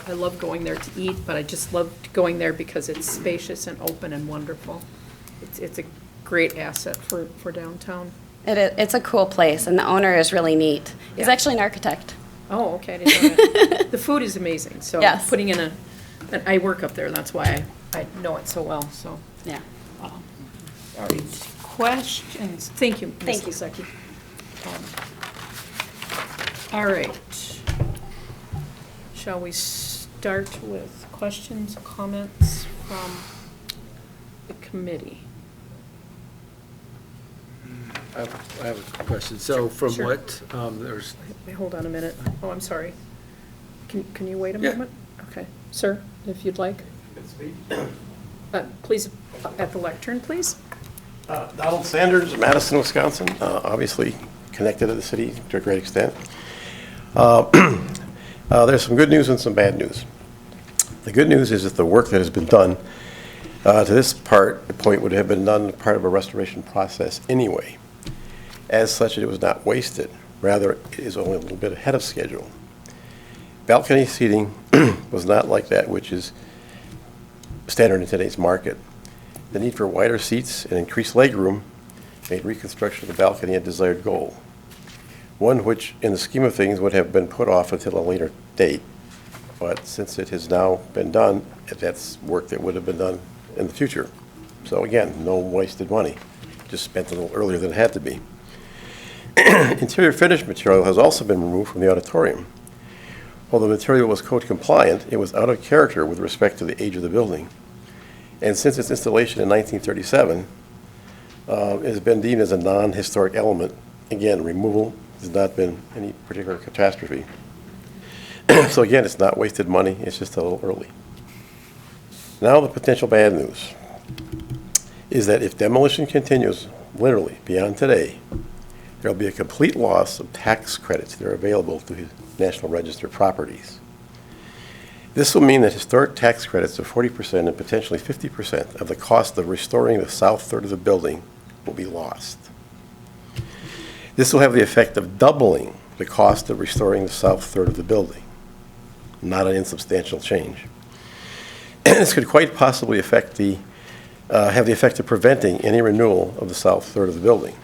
I love going there to eat, but I just love going there because it's spacious and open and wonderful. It's a great asset for downtown. It's a cool place, and the owner is really neat. He's Yeah. actually an architect. Oh, okay, I didn't know that. The food is amazing, so Yes. putting in and I work up there, that's why I know it so well, so. Yeah. All right, questions? Thank you, Ms. Thank you. Lasecki. All right. Shall we start with questions, comments from the committee? I have a question. So from Sure. what, there's, Wait, hold on a minute. Oh, I'm sorry. Can you wait a Yeah. moment? Okay. Sir, if you'd like. Please, at the lectern, please. Donald Sanders, Madison, Wisconsin, obviously connected to the city to a great extent. There's some good news and some bad news. The good news is that the work that has been done to this point would have been done part of a restoration process anyway. As such, it was not wasted. Rather, it is only a little bit ahead of schedule. Balcony seating was not like that which is standard in today's market. The need for wider seats and increased legroom made reconstruction of the balcony a desired goal, one which, in the scheme of things, would have been put off until a later date. But since it has now been done, that's work that would have been done in the future. So again, no wasted money, just spent a little earlier than it had to be. Interior finish material has also been removed from the auditorium. While the material was code compliant, it was out of character with respect to the age of the building. And since its installation in 1937, it has been deemed as a non-historic element. Again, removal has not been any particular catastrophe. So again, it's not wasted money, it's just a little early. Now the potential bad news is that if demolition continues literally beyond today, there will be a complete loss of tax credits that are available to National Register properties. This will mean that historic tax credits of 40% and potentially 50% of the cost of restoring the south third of the building will be lost. This will have the effect of doubling the cost of restoring the south third of the building. Not an insubstantial change. This could quite possibly have the effect of preventing any renewal of the south third of the building.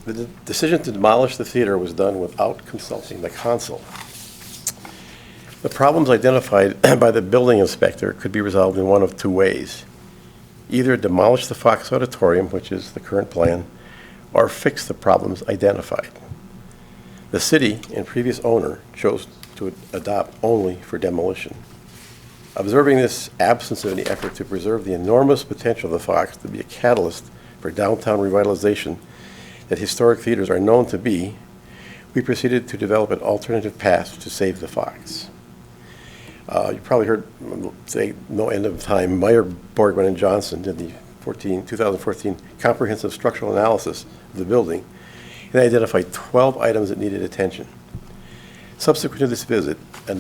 The decision to demolish the theater was done without consulting the council. The problems identified by the building inspector could be resolved in one of two ways. Either demolish the Fox Auditorium, which is the current plan, or fix the problems identified. The city and previous owner chose to adopt only for demolition. Observing this absence of any effort to preserve the enormous potential of the Fox to be a catalyst for downtown revitalization that historic theaters are known to be, we proceeded to develop an alternative path to save the Fox. You probably heard, say, no end of time, Meyer, Borgman, and Johnson did the 2014 comprehensive structural analysis of the building and identified 12 items that needed attention. Subsequent to this visit, a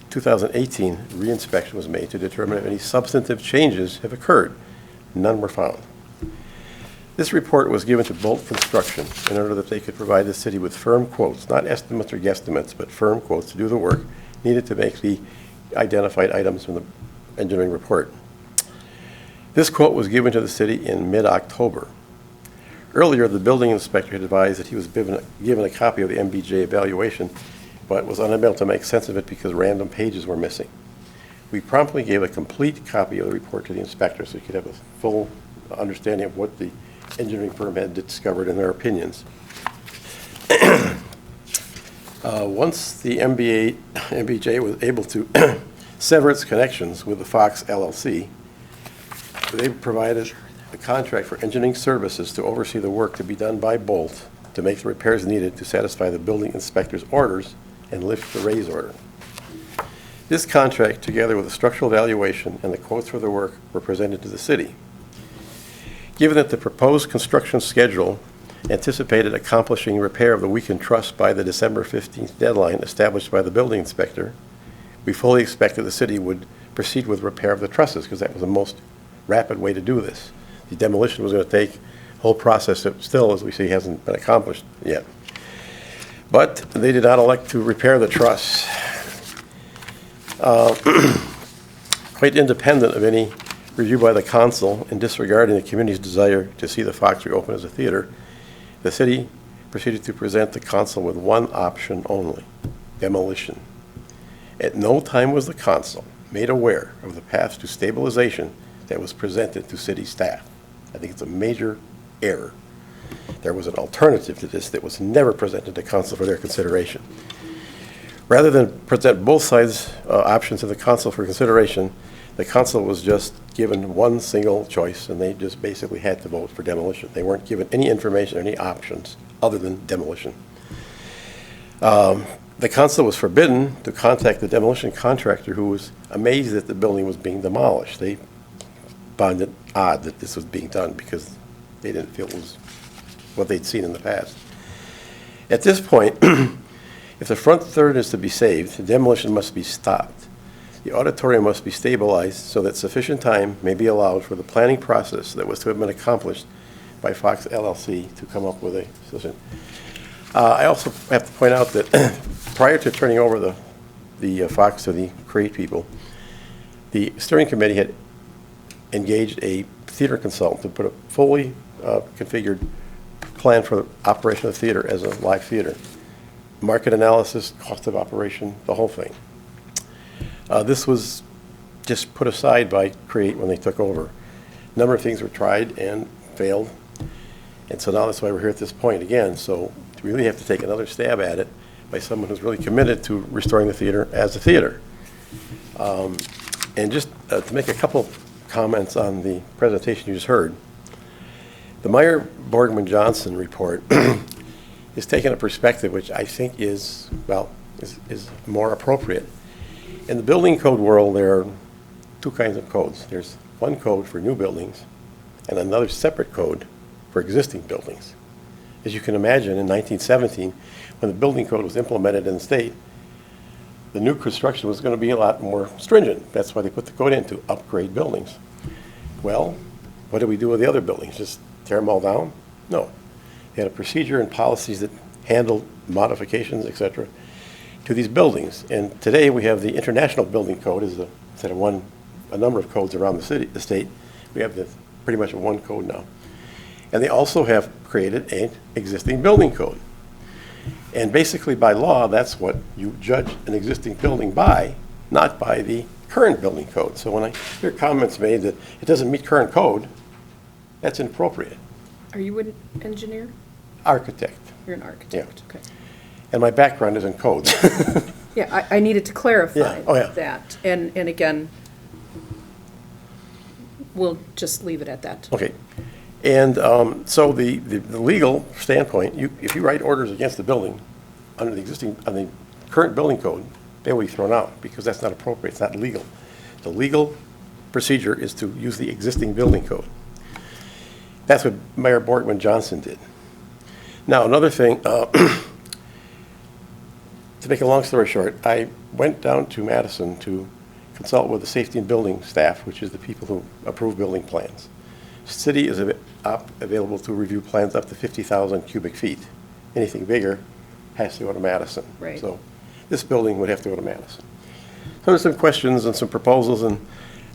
2018 reinspection was made to determine if any substantive changes have occurred. None were found. This report was given to Bolt Construction in order that they could provide the city with firm quotes, not estimates or guesstimates, but firm quotes to do the work needed to make the identified items from the engineering report. This quote was given to the city in mid-October. Earlier, the building inspector had advised that he was given a copy of the MBJ evaluation, but was unable to make sense of it because random pages were missing. We promptly gave a complete copy of the report to the inspector so he could have a full understanding of what the engineering firm had discovered in their opinions. Once the MBJ was able to sever its connections with the Fox LLC, they provided a contract for engineering services to oversee the work to be done by Bolt to make the repairs needed to satisfy the building inspector's orders and lift the raise order. This contract, together with the structural evaluation and the quotes for the work, were presented to the city. Given that the proposed construction schedule anticipated accomplishing repair of the weakened truss by the December 15th deadline established by the building inspector, we fully expected the city would proceed with repair of the trusses because that was the most rapid way to do this. The demolition was going to take a whole process that still, as we see, hasn't been accomplished yet. But they did not elect to repair the truss. Quite independent of any review by the council and disregarding the community's desire to see the Fox reopen as a theater, the city proceeded to present the council with one option only: demolition. At no time was the council made aware of the path to stabilization that was presented to city staff. I think it's a major error. There was an alternative to this that was never presented to council for their consideration. Rather than present both sides' options to the council for consideration, the council was just given one single choice, and they just basically had to vote for demolition. They weren't given any information or any options other than demolition. The council was forbidden to contact the demolition contractor, who was amazed that the building was being demolished. They found it odd that this was being done because they didn't feel it was what they'd seen in the past. At this point, if the front third is to be saved, the demolition must be stopped. The auditorium must be stabilized so that sufficient time may be allowed for the planning process that was to have been accomplished by Fox LLC to come up with a solution. I also have to point out that prior to turning over the Fox to the Crate people, the steering committee had engaged a theater consultant to put a fully configured plan for the operation of the theater as a live theater. Market analysis, cost of operation, the whole thing. This was just put aside by Crate when they took over. A number of things were tried and failed, and so now that's why we're here at this point again. So we really have to take another stab at it by someone who's really committed to restoring the theater as a theater. And just to make a couple comments on the presentation you just heard, the Meyer Borgman Johnson report is taking a perspective which I think is more appropriate. In the building code world, there are two kinds of codes. There's one code for new buildings and another separate code for existing buildings. As you can imagine, in 1917, when the building code was implemented in the state, the new construction was going to be a lot more stringent. That's why they put the code in, to upgrade buildings. Well, what do we do with the other buildings? Just tear them all down? No. They had a procedure and policies that handled modifications, et cetera, to these buildings. And today we have the International Building Code instead of a number of codes around the state, we have pretty much one code now. And they also have created an existing building code. And basically by law, that's what you judge an existing building by, not by the current building code. So when I hear comments made that it doesn't meet current code, that's inappropriate. Are you an engineer? Architect. You're an architect, Yeah. okay. And my background is in codes. Yeah, I needed to clarify Yeah. Oh, yeah. that. And again, we'll just leave it at that. Okay. And so the legal standpoint, if you write orders against the building under the current building code, they will be thrown out because that's not appropriate, it's not legal. The legal procedure is to use the existing building code. That's what Mayor Bortman Johnson did. Now, another thing, to make a long story short, I went down to Madison to consult with the safety and building staff, which is the people who approve building plans. City is available to review plans up to 50,000 cubic feet. Anything bigger has to go to Madison. Right. So this building would have to go to Madison. So there's some questions and some proposals, and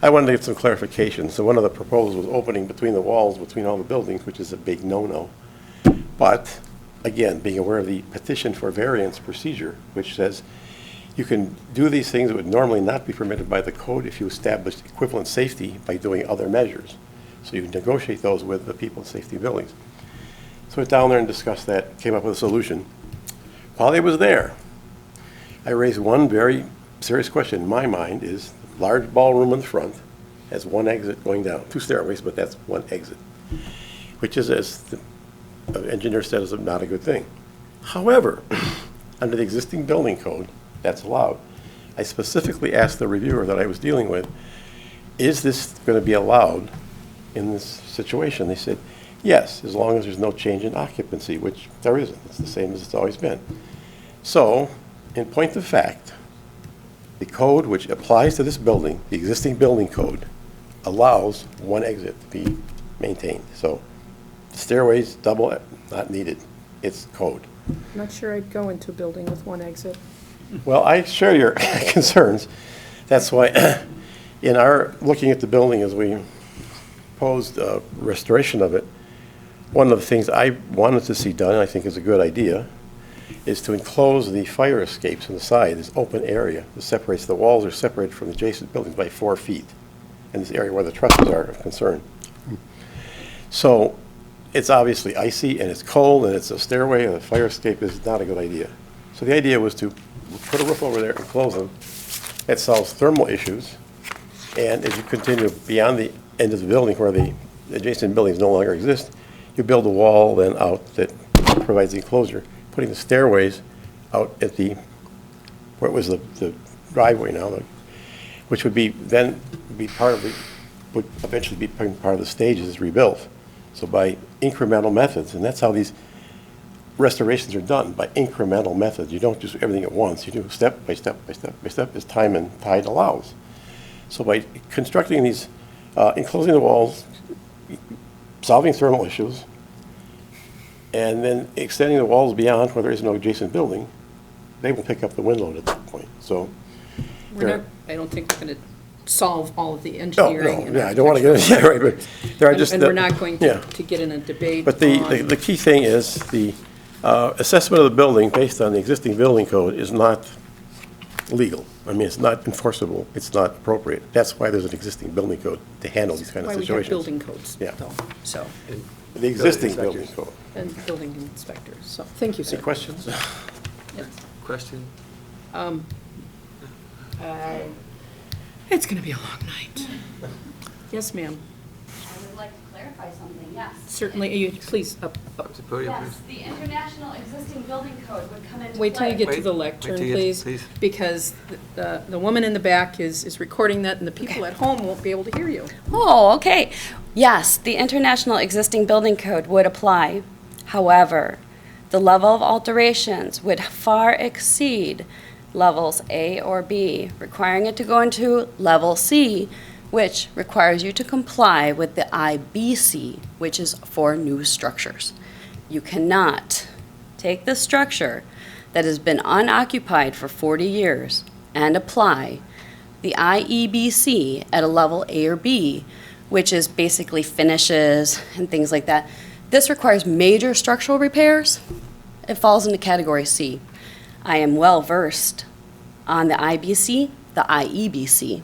I wanted to get some clarification. So one of the proposals was opening between the walls, between all the buildings, which is a big no-no. But, again, being aware of the petition for variance procedure, which says you can do these things that would normally not be permitted by the code if you establish equivalent safety by doing other measures. So you negotiate those with the people in safety buildings. So I went down there and discussed that, came up with a solution. While I was there, I raised one very serious question in my mind is large ballroom in the front has one exit going down, 2 stairways, but that's one exit, which is, as the engineer said, is not a good thing. However, under the existing building code, that's allowed. I specifically asked the reviewer that I was dealing with, is this going to be allowed in this situation? They said, yes, as long as there's no change in occupancy, which there isn't. It's the same as it's always been. So, in point of fact, the code which applies to this building, the existing building code, allows one exit to be maintained. So, stairways, double, not needed. It's code. Not sure I'd go into a building with one exit. Well, I share your concerns. That's why, in our looking at the building as we proposed restoration of it, one of the things I wanted to see done, and I think is a good idea, is to enclose the fire escapes on the side, this open area that separates, the walls are separated from the adjacent buildings by 4 feet, in this area where the trusses are of concern. So it's obviously icy and it's cold and it's a stairway and a fire escape is not a good idea. So the idea was to put a roof over there and close them. It solves thermal issues, and as you continue beyond the end of the building where the adjacent buildings no longer exist, you build a wall then out that provides the enclosure, putting the stairways out at the, where it was the driveway now, which would be then be part of the, would eventually be part of the stage as it's rebuilt. So by incremental methods, and that's how these restorations are done, by incremental methods. You don't do everything at once. You do step by step by step by step as time and tide allows. So by constructing these, enclosing the walls, solving thermal issues, and then extending the walls beyond where there is no adjacent building, they will pick up the wind load at that point. So We're not, I don't think we're going to solve all of the no, engineering. no, yeah, I don't want to get into that, right, but there are just. And we're not going yeah. to get in a debate But on. the key thing is the assessment of the building based on the existing building code is not legal. I mean, it's not enforceable. It's not appropriate. That's why there's an existing building code to handle these kind of Why we have situations. building codes, Yeah. though, so, The existing Building building inspectors. code. and building inspectors, so, thank you, sir. Any questions? Question? It's going to be a long night. Yes, ma'am. I would like to clarify something, yes. Certainly, you, please, up. Up to the podium, Yes, please. the international existing building code would come into play. Wait till you get to Wait, the wait lectern, till you get- please. please. Because the woman in the back is recording that, and the people at home won't be able to hear you. Oh, okay. Yes, the international existing building code would apply. However, the level of alterations would far exceed levels A or B, requiring it to go into level C, which requires you to comply with the IBC, which is for new structures. You cannot take the structure that has been unoccupied for 40 years and apply the IEBC at a level A or B, which is basically finishes and things like that. This requires major structural repairs. It falls into category C. I am well versed on the IBC, the IEBC,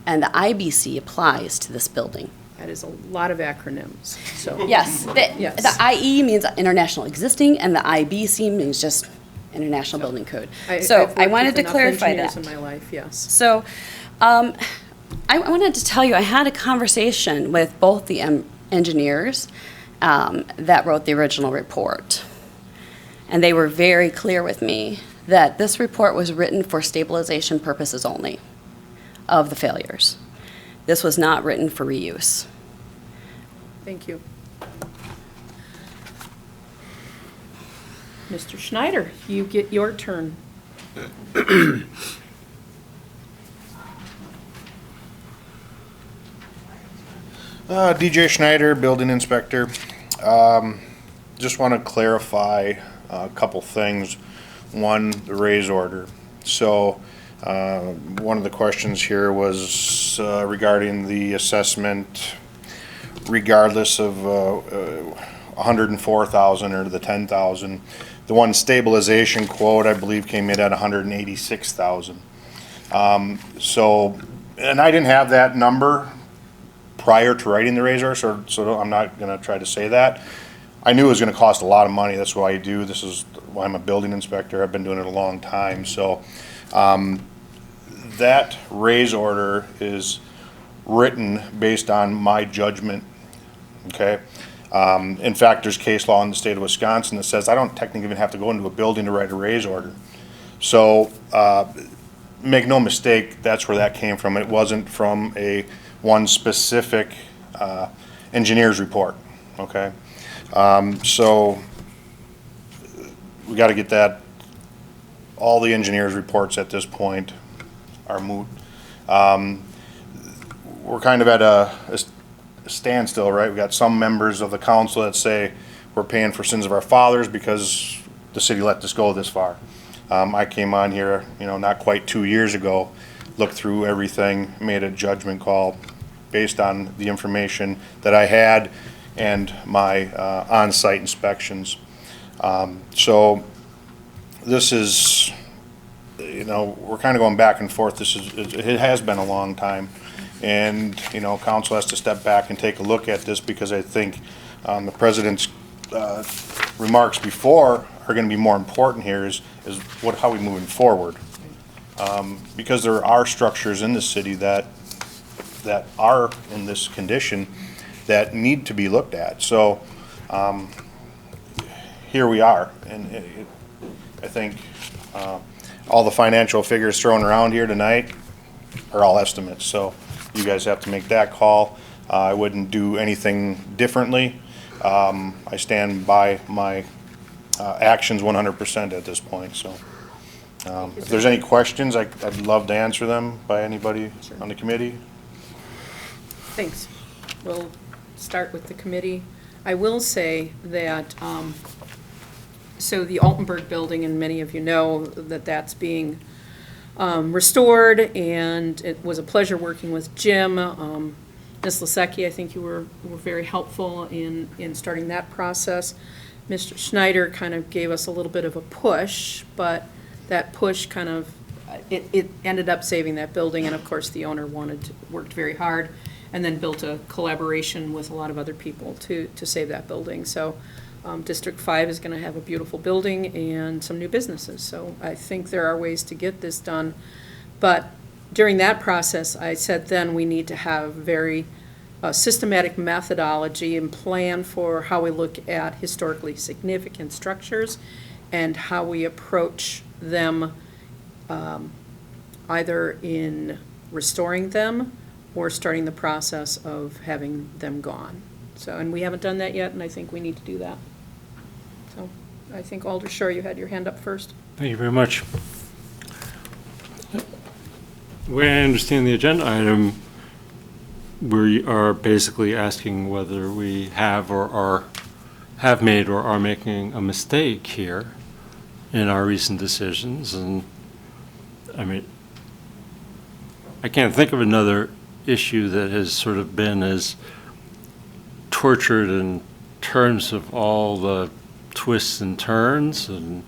and the IBC applies to this building. That is a lot of acronyms, so. Yes, Yes. the IE means international existing, and the IBC means just International Building Code. So I've I worked wanted with to enough clarify engineers that. in my life, yes. So I wanted to tell you, I had a conversation with both the engineers that wrote the original report. And they were very clear with me that this report was written for stabilization purposes only of the failures. This was not written for reuse. Thank you. Mr. Schneider, you get your turn. DJ Schneider, building inspector. Just want to clarify a couple things. One, the raise order. So, one of the questions here was regarding the assessment, regardless of 104,000 or the 10,000. The one stabilization quote, I believe, came in at 186,000. So, and I didn't have that number prior to writing the raise order, so I'm not going to try to say that. I knew it was going to cost a lot of money. That's why I do. This is why I'm a building inspector. I've been doing it a long time. So that raise order is written based on my judgment. Okay. In fact, there's case law in the state of Wisconsin that says I don't technically even have to go into a building to write a raise order. So make no mistake, that's where that came from. It wasn't from one specific engineer's report. Okay. So we got to get that. All the engineers' reports at this point are moot. We're kind of at a standstill, right? We got some members of the council that say we're paying for sins of our fathers because the city let this go this far. I came on here, not quite 2 years ago, looked through everything, made a judgment call based on the information that I had and my on-site inspections. So this is, we're kind of going back and forth. It has been a long time. And, council has to step back and take a look at this because I think the president's remarks before are going to be more important here is how we moving forward. Because there are structures in the city that are in this condition that need to be looked at. So here we are, and I think all the financial figures thrown around here tonight are all estimates. So you guys have to make that call. I wouldn't do anything differently. I stand by my actions 100% at this point. So if there's any questions, I'd love to answer them by anybody on the committee. Thanks. We'll start with the committee. I will say that, so the Altenburg building, and many of you know that that's being restored, and it was a pleasure working with Jim. Ms. Lasecki, I think you were very helpful in starting that process. Mr. Schneider kind of gave us a little bit of a push, but that push kind of, it ended up saving that building, and of course the owner worked very hard, and then built a collaboration with a lot of other people to save that building. So District 5 is going to have a beautiful building and some new businesses. So I think there are ways to get this done. But during that process, I said then we need to have very systematic methodology and plan for how we look at historically significant structures and how we approach them either in restoring them or starting the process of having them gone. So, and we haven't done that yet, and I think we need to do that. So I think Alder Shore, you had your hand up first. Thank you very much. The way I understand the agenda item, we are basically asking whether we have made or are making a mistake here in our recent decisions. And I mean, I can't think of another issue that has sort of been as tortured in terms of all the twists and turns, and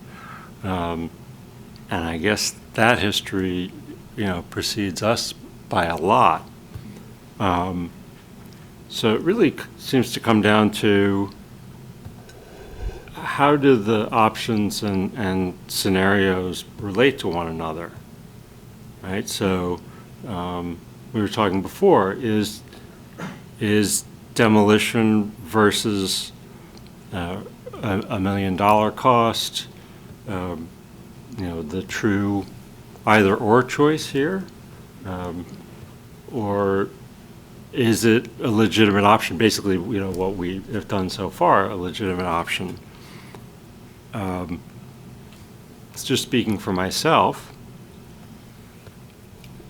I guess that history, precedes us by a lot. So it really seems to come down to how do the options and scenarios relate to one another, right? So we were talking before, is demolition versus $1 million cost the true either or choice here? Or is it a legitimate option? Basically, what we have done so far, a legitimate option. It's just speaking for myself.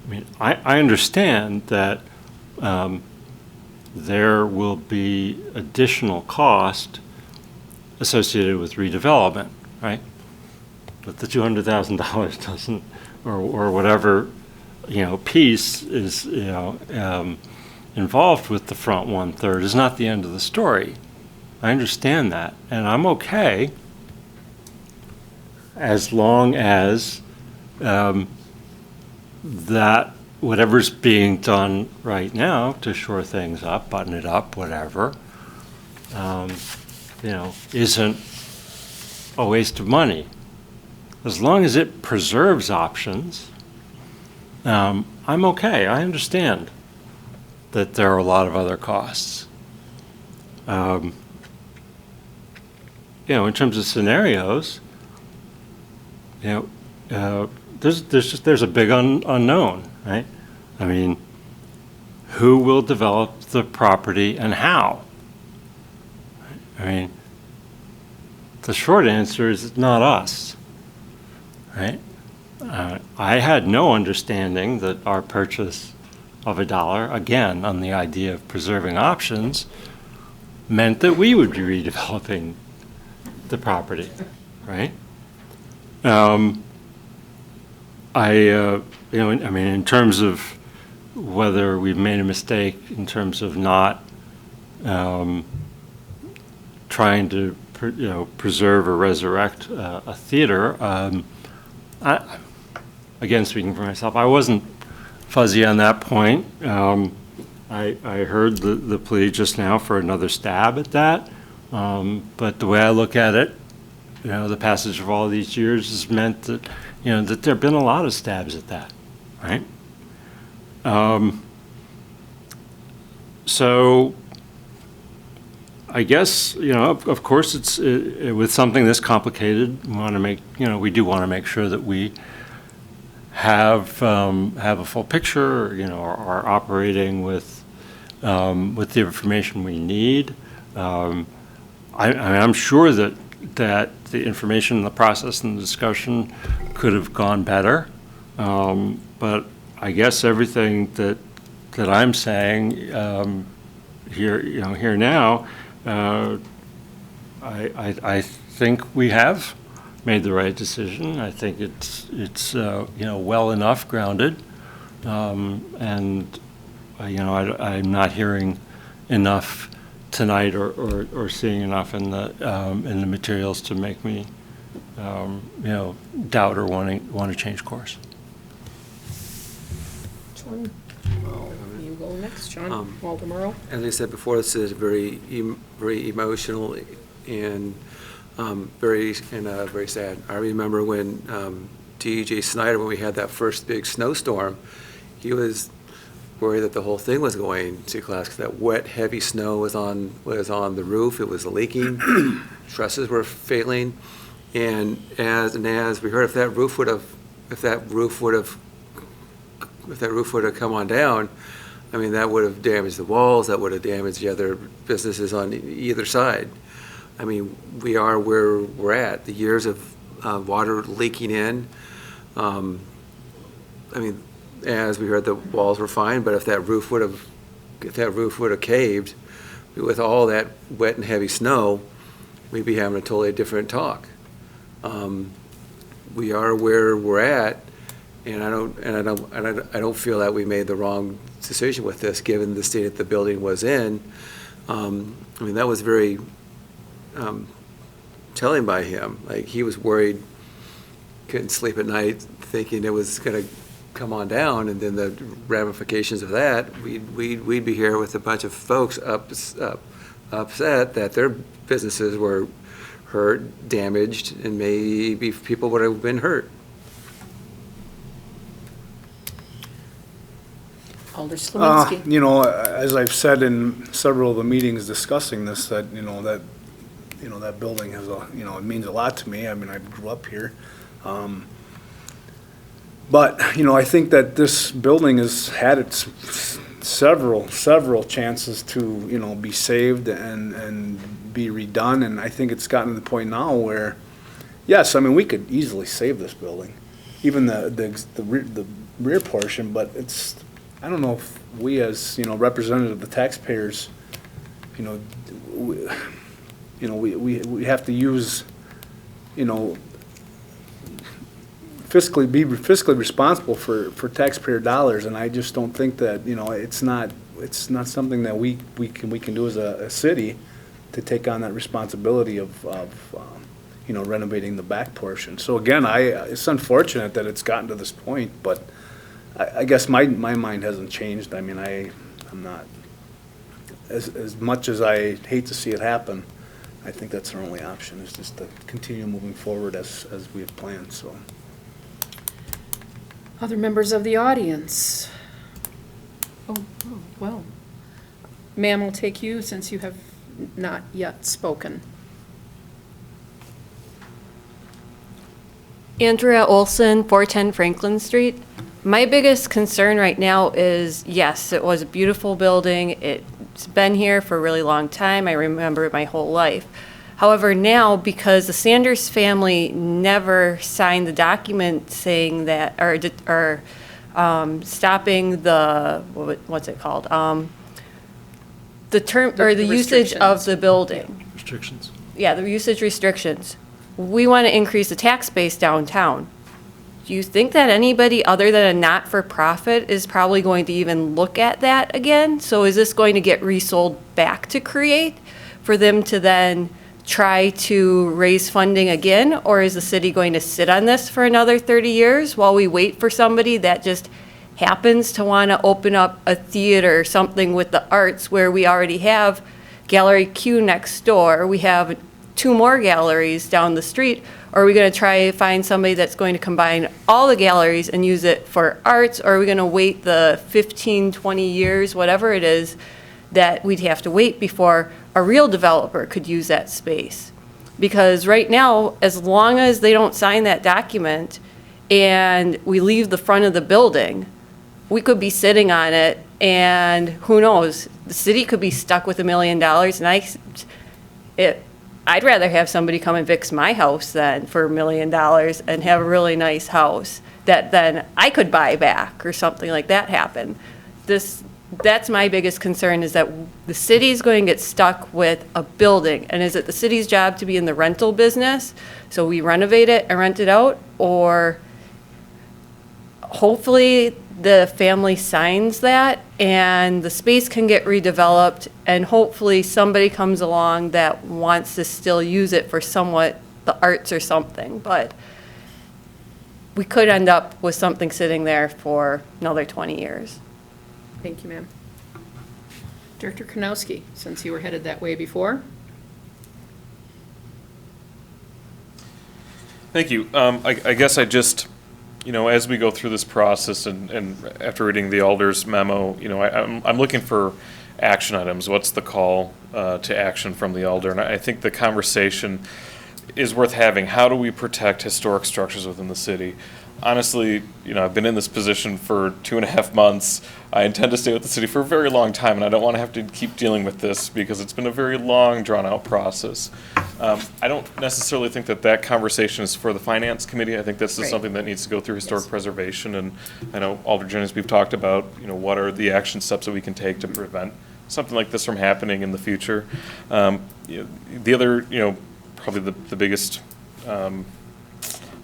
I mean, I understand that there will be additional cost associated with redevelopment, right? But the $200,000 doesn't, or whatever, piece is, involved with the front 1/3 is not the end of the story. I understand that, and I'm okay as long as that whatever's being done right now to shore things up, button it up, whatever, isn't a waste of money. As long as it preserves options, I'm okay. I understand that there are a lot of other costs. In terms of scenarios, there's a big unknown, right? I mean, who will develop the property and how? I mean, the short answer is not us, right? I had no understanding that our purchase of $1, again, on the idea of preserving options, meant that we would be redeveloping the property, right? In terms of whether we've made a mistake in terms of not trying to, preserve or resurrect a theater, again, speaking for myself, I wasn't fuzzy on that point. I heard the plea just now for another stab at that, but the way I look at it, the passage of all these years has meant that, that there have been a lot of stabs at that, right? So I guess, of course, it's with something this complicated, we do want to make sure that we have a full picture, are operating with the information we need. I'm sure that the information, the process, and the discussion could have gone better, but I guess everything that I'm saying here now, I think we have made the right decision. I think it's well enough grounded, and I'm not hearing enough tonight or seeing enough in the materials to make me doubt or want to change course. John, you go next, John Waldemaro. As I said before, this is very emotional and very sad. I remember when T.J. Snyder, when we had that first big snowstorm, he was worried that the whole thing was going to collapse because that wet, heavy snow was on the roof. It was leaking. Trusses were failing, and as we heard, if that roof would have come on down, I mean, that would have damaged the walls. That would have damaged the other businesses on either side. I mean, we are where we're at. The years of water leaking in. I mean, as we heard, the walls were fine, but if that roof would have caved with all that wet and heavy snow, we'd be having a totally different talk. We are where we're at, and I don't feel that we made the wrong decision with this, given the state that the building was in. I mean, that was very telling by him. Like, he was worried, couldn't sleep at night, thinking it was going to come on down, and then the ramifications of that, we'd be here with a bunch of folks upset that their businesses were hurt, damaged, and maybe people would have been hurt. Alder Slominski. As I've said in several of the meetings discussing this, that building has it means a lot to me. I mean, I grew up here. But, I think that this building has had its several chances to, be saved and be redone, and I think it's gotten to the point now where, yes, I mean, we could easily save this building, even the rear portion, but I don't know if we as, representative of the taxpayers, we have to use, be fiscally responsible for taxpayer dollars, and I just don't think that, it's not something that we can do as a city to take on that responsibility of renovating the back portion. So again, it's unfortunate that it's gotten to this point, but I guess my mind hasn't changed. I mean, I'm not, as much as I hate to see it happen, I think that's our only option, is just to continue moving forward as we have planned, so. Other members of the audience? Oh, well. Ma'am, we'll take you since you have not yet spoken. Andrea Olson, 410 Franklin Street. My biggest concern right now is, yes, it was a beautiful building. It's been here for a really long time. I remember it my whole life. However, now, because the Sanders family never signed the document saying that, or stopping the, what's it called? The term, or the usage of the building. Restrictions. Yeah, the usage restrictions. We want to increase the tax base downtown. Do you think that anybody other than a not-for-profit is probably going to even look at that again? So is this going to get resold back to Create for them to then try to raise funding again? Or is the city going to sit on this for another 30 years while we wait for somebody that just happens to want to open up a theater or something with the arts, where we already have Gallery Q next door, we have 2 more galleries down the street? Or are we going to try to find somebody that's going to combine all the galleries and use it for arts? Or are we going to wait the 15, 20 years, whatever it is, that we'd have to wait before a real developer could use that space? Because right now, as long as they don't sign that document and we leave the front of the building, we could be sitting on it, and who knows, the city could be stuck with $1 million. And I'd rather have somebody come and fix my house than for $1 million and have a really nice house that then I could buy back or something like that happen. That's my biggest concern, is that the city's going to get stuck with a building. And is it the city's job to be in the rental business, so we renovate it and rent it out? Or hopefully the family signs that and the space can get redeveloped, and hopefully somebody comes along that wants to still use it for somewhat the arts or something. But we could end up with something sitting there for another 20 years. Thank you, ma'am. Director Kanowski, since you were headed that way before. Thank you. I guess I just, as we go through this process and after reading the Alder's memo, I'm looking for action items. What's the call to action from the Alder? And I think the conversation is worth having. How do we protect historic structures within the city? Honestly, I've been in this position for 2.5 months. I intend to stay with the city for a very long time, and I don't want to have to keep dealing with this because it's been a very long, drawn-out process. I don't necessarily think that conversation is for the Finance Committee. I think this is something that needs to go through historic preservation, and I know, Alder Jennings, we've talked about, what are the action steps that we can take to prevent something like this from happening in the future. The other, probably the biggest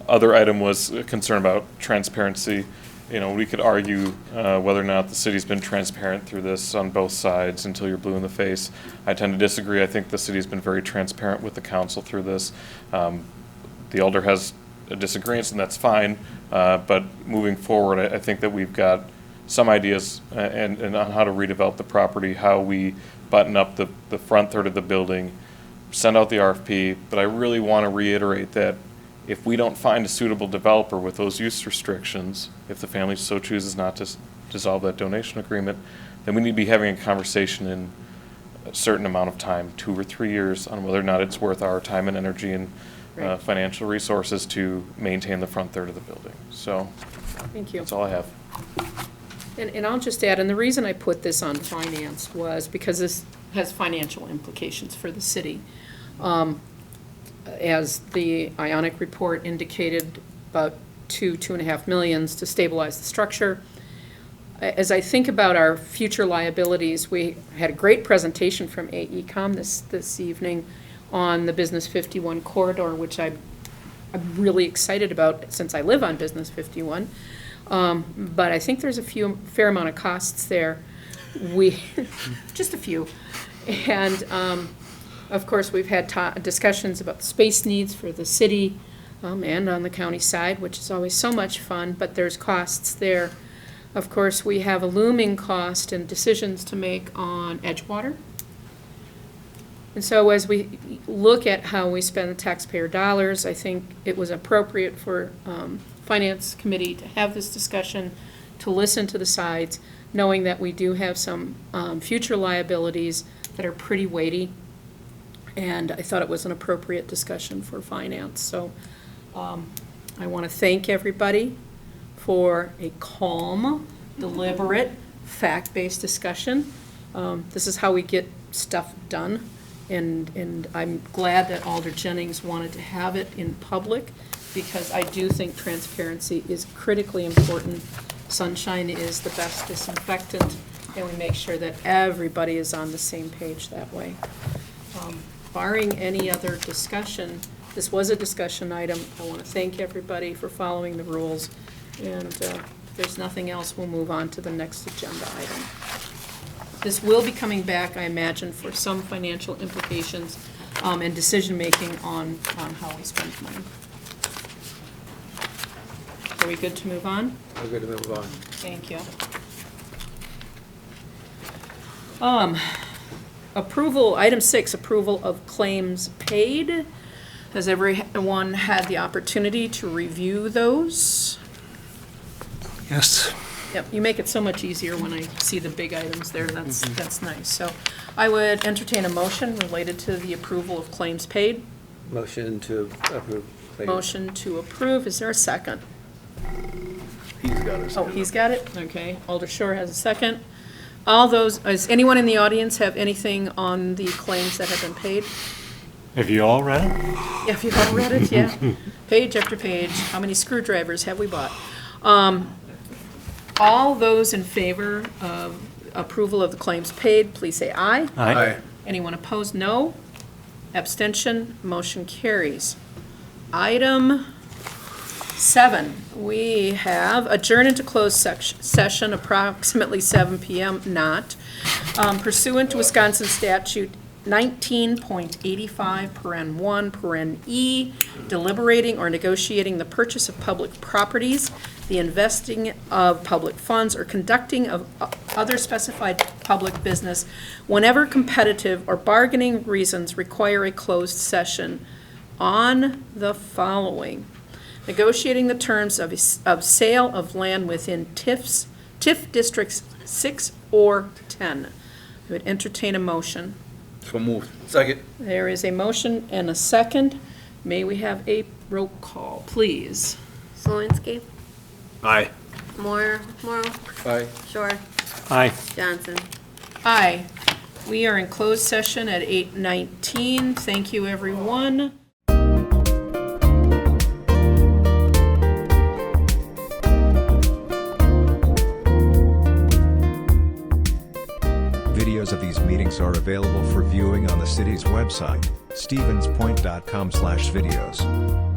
other item was a concern about transparency. We could argue whether or not the city's been transparent through this on both sides until you're blue in the face. I tend to disagree. I think the city's been very transparent with the council through this. The Alder has a disagreement, and that's fine. But moving forward, I think that we've got some ideas and on how to redevelop the property, how we button up the front third of the building, send out the RFP. But I really want to reiterate that if we don't find a suitable developer with those use restrictions, if the family so chooses not to dissolve that donation agreement, then we need to be having a conversation in a certain amount of time, 2 or 3 years, on whether or not it's worth our time and energy and Right. financial resources to maintain the front third of the building. So Thank you. that's all I have. And I'll just add, and the reason I put this on finance was because this has financial implications for the city. As the Ionic report indicated, about 2.5 million to stabilize the structure. As I think about our future liabilities, we had a great presentation from AECom this evening on the Business 51 corridor, which I'm really excited about since I live on Business 51. But I think there's fair amount of costs there. Just a few. And of course, we've had discussions about space needs for the city and on the county side, which is always so much fun, but there's costs there. Of course, we have a looming cost and decisions to make on Edgewater. And so as we look at how we spend the taxpayer dollars, I think it was appropriate for Finance Committee to have this discussion, to listen to the sides, knowing that we do have some future liabilities that are pretty weighty. And I thought it was an appropriate discussion for finance. So I want to thank everybody for a calm, deliberate, fact-based discussion. This is how we get stuff done. And I'm glad that Alder Jennings wanted to have it in public, because I do think transparency is critically important. Sunshine is the best disinfectant, and we make sure that everybody is on the same page that way. Barring any other discussion, this was a discussion item. I want to thank everybody for following the rules, and if there's nothing else, we'll move on to the next agenda item. This will be coming back, I imagine, for some financial implications and decision-making on how we spend money. Are we good to move on? We're good to move on. Thank you. Approval, item 6, approval of claims paid. Has everyone had the opportunity to review those? Yes. Yep, you make it so much easier when I see the big items there. That's nice. So I would entertain a motion related to the approval of claims paid. Motion to approve. Claim. Motion to approve. Is there a second? He's got it. Oh, he's got it? Okay. Alder Shore has a second. All those, does anyone in the audience have anything on the claims that have been paid? Have you all read it? Yeah, if you've all read it, yeah. Page after page. How many screwdrivers have we bought? All those in favor of approval of the claims paid, please say aye. Aye. Anyone opposed, no. Abstention, motion carries. Item 7, we have adjourn into closed session approximately 7 p.m. not pursuant to Wisconsin statute 19.85 paren 1 paren E, deliberating or negotiating the purchase of public properties, the investing of public funds, or conducting of other specified public business whenever competitive or bargaining reasons require a closed session on the following: negotiating the terms of sale of land within TIF districts 6 or 10. I would entertain a motion. So moved. Second. There is a motion and a second. May we have a roll call, please? Slowinski, Aye. Morrow, Aye. Shore, Aye. Johnson. Aye. We are in closed session at 8:19. Thank you, everyone. Videos of these meetings are available for viewing on the city's website, stevenspoint.com/videos.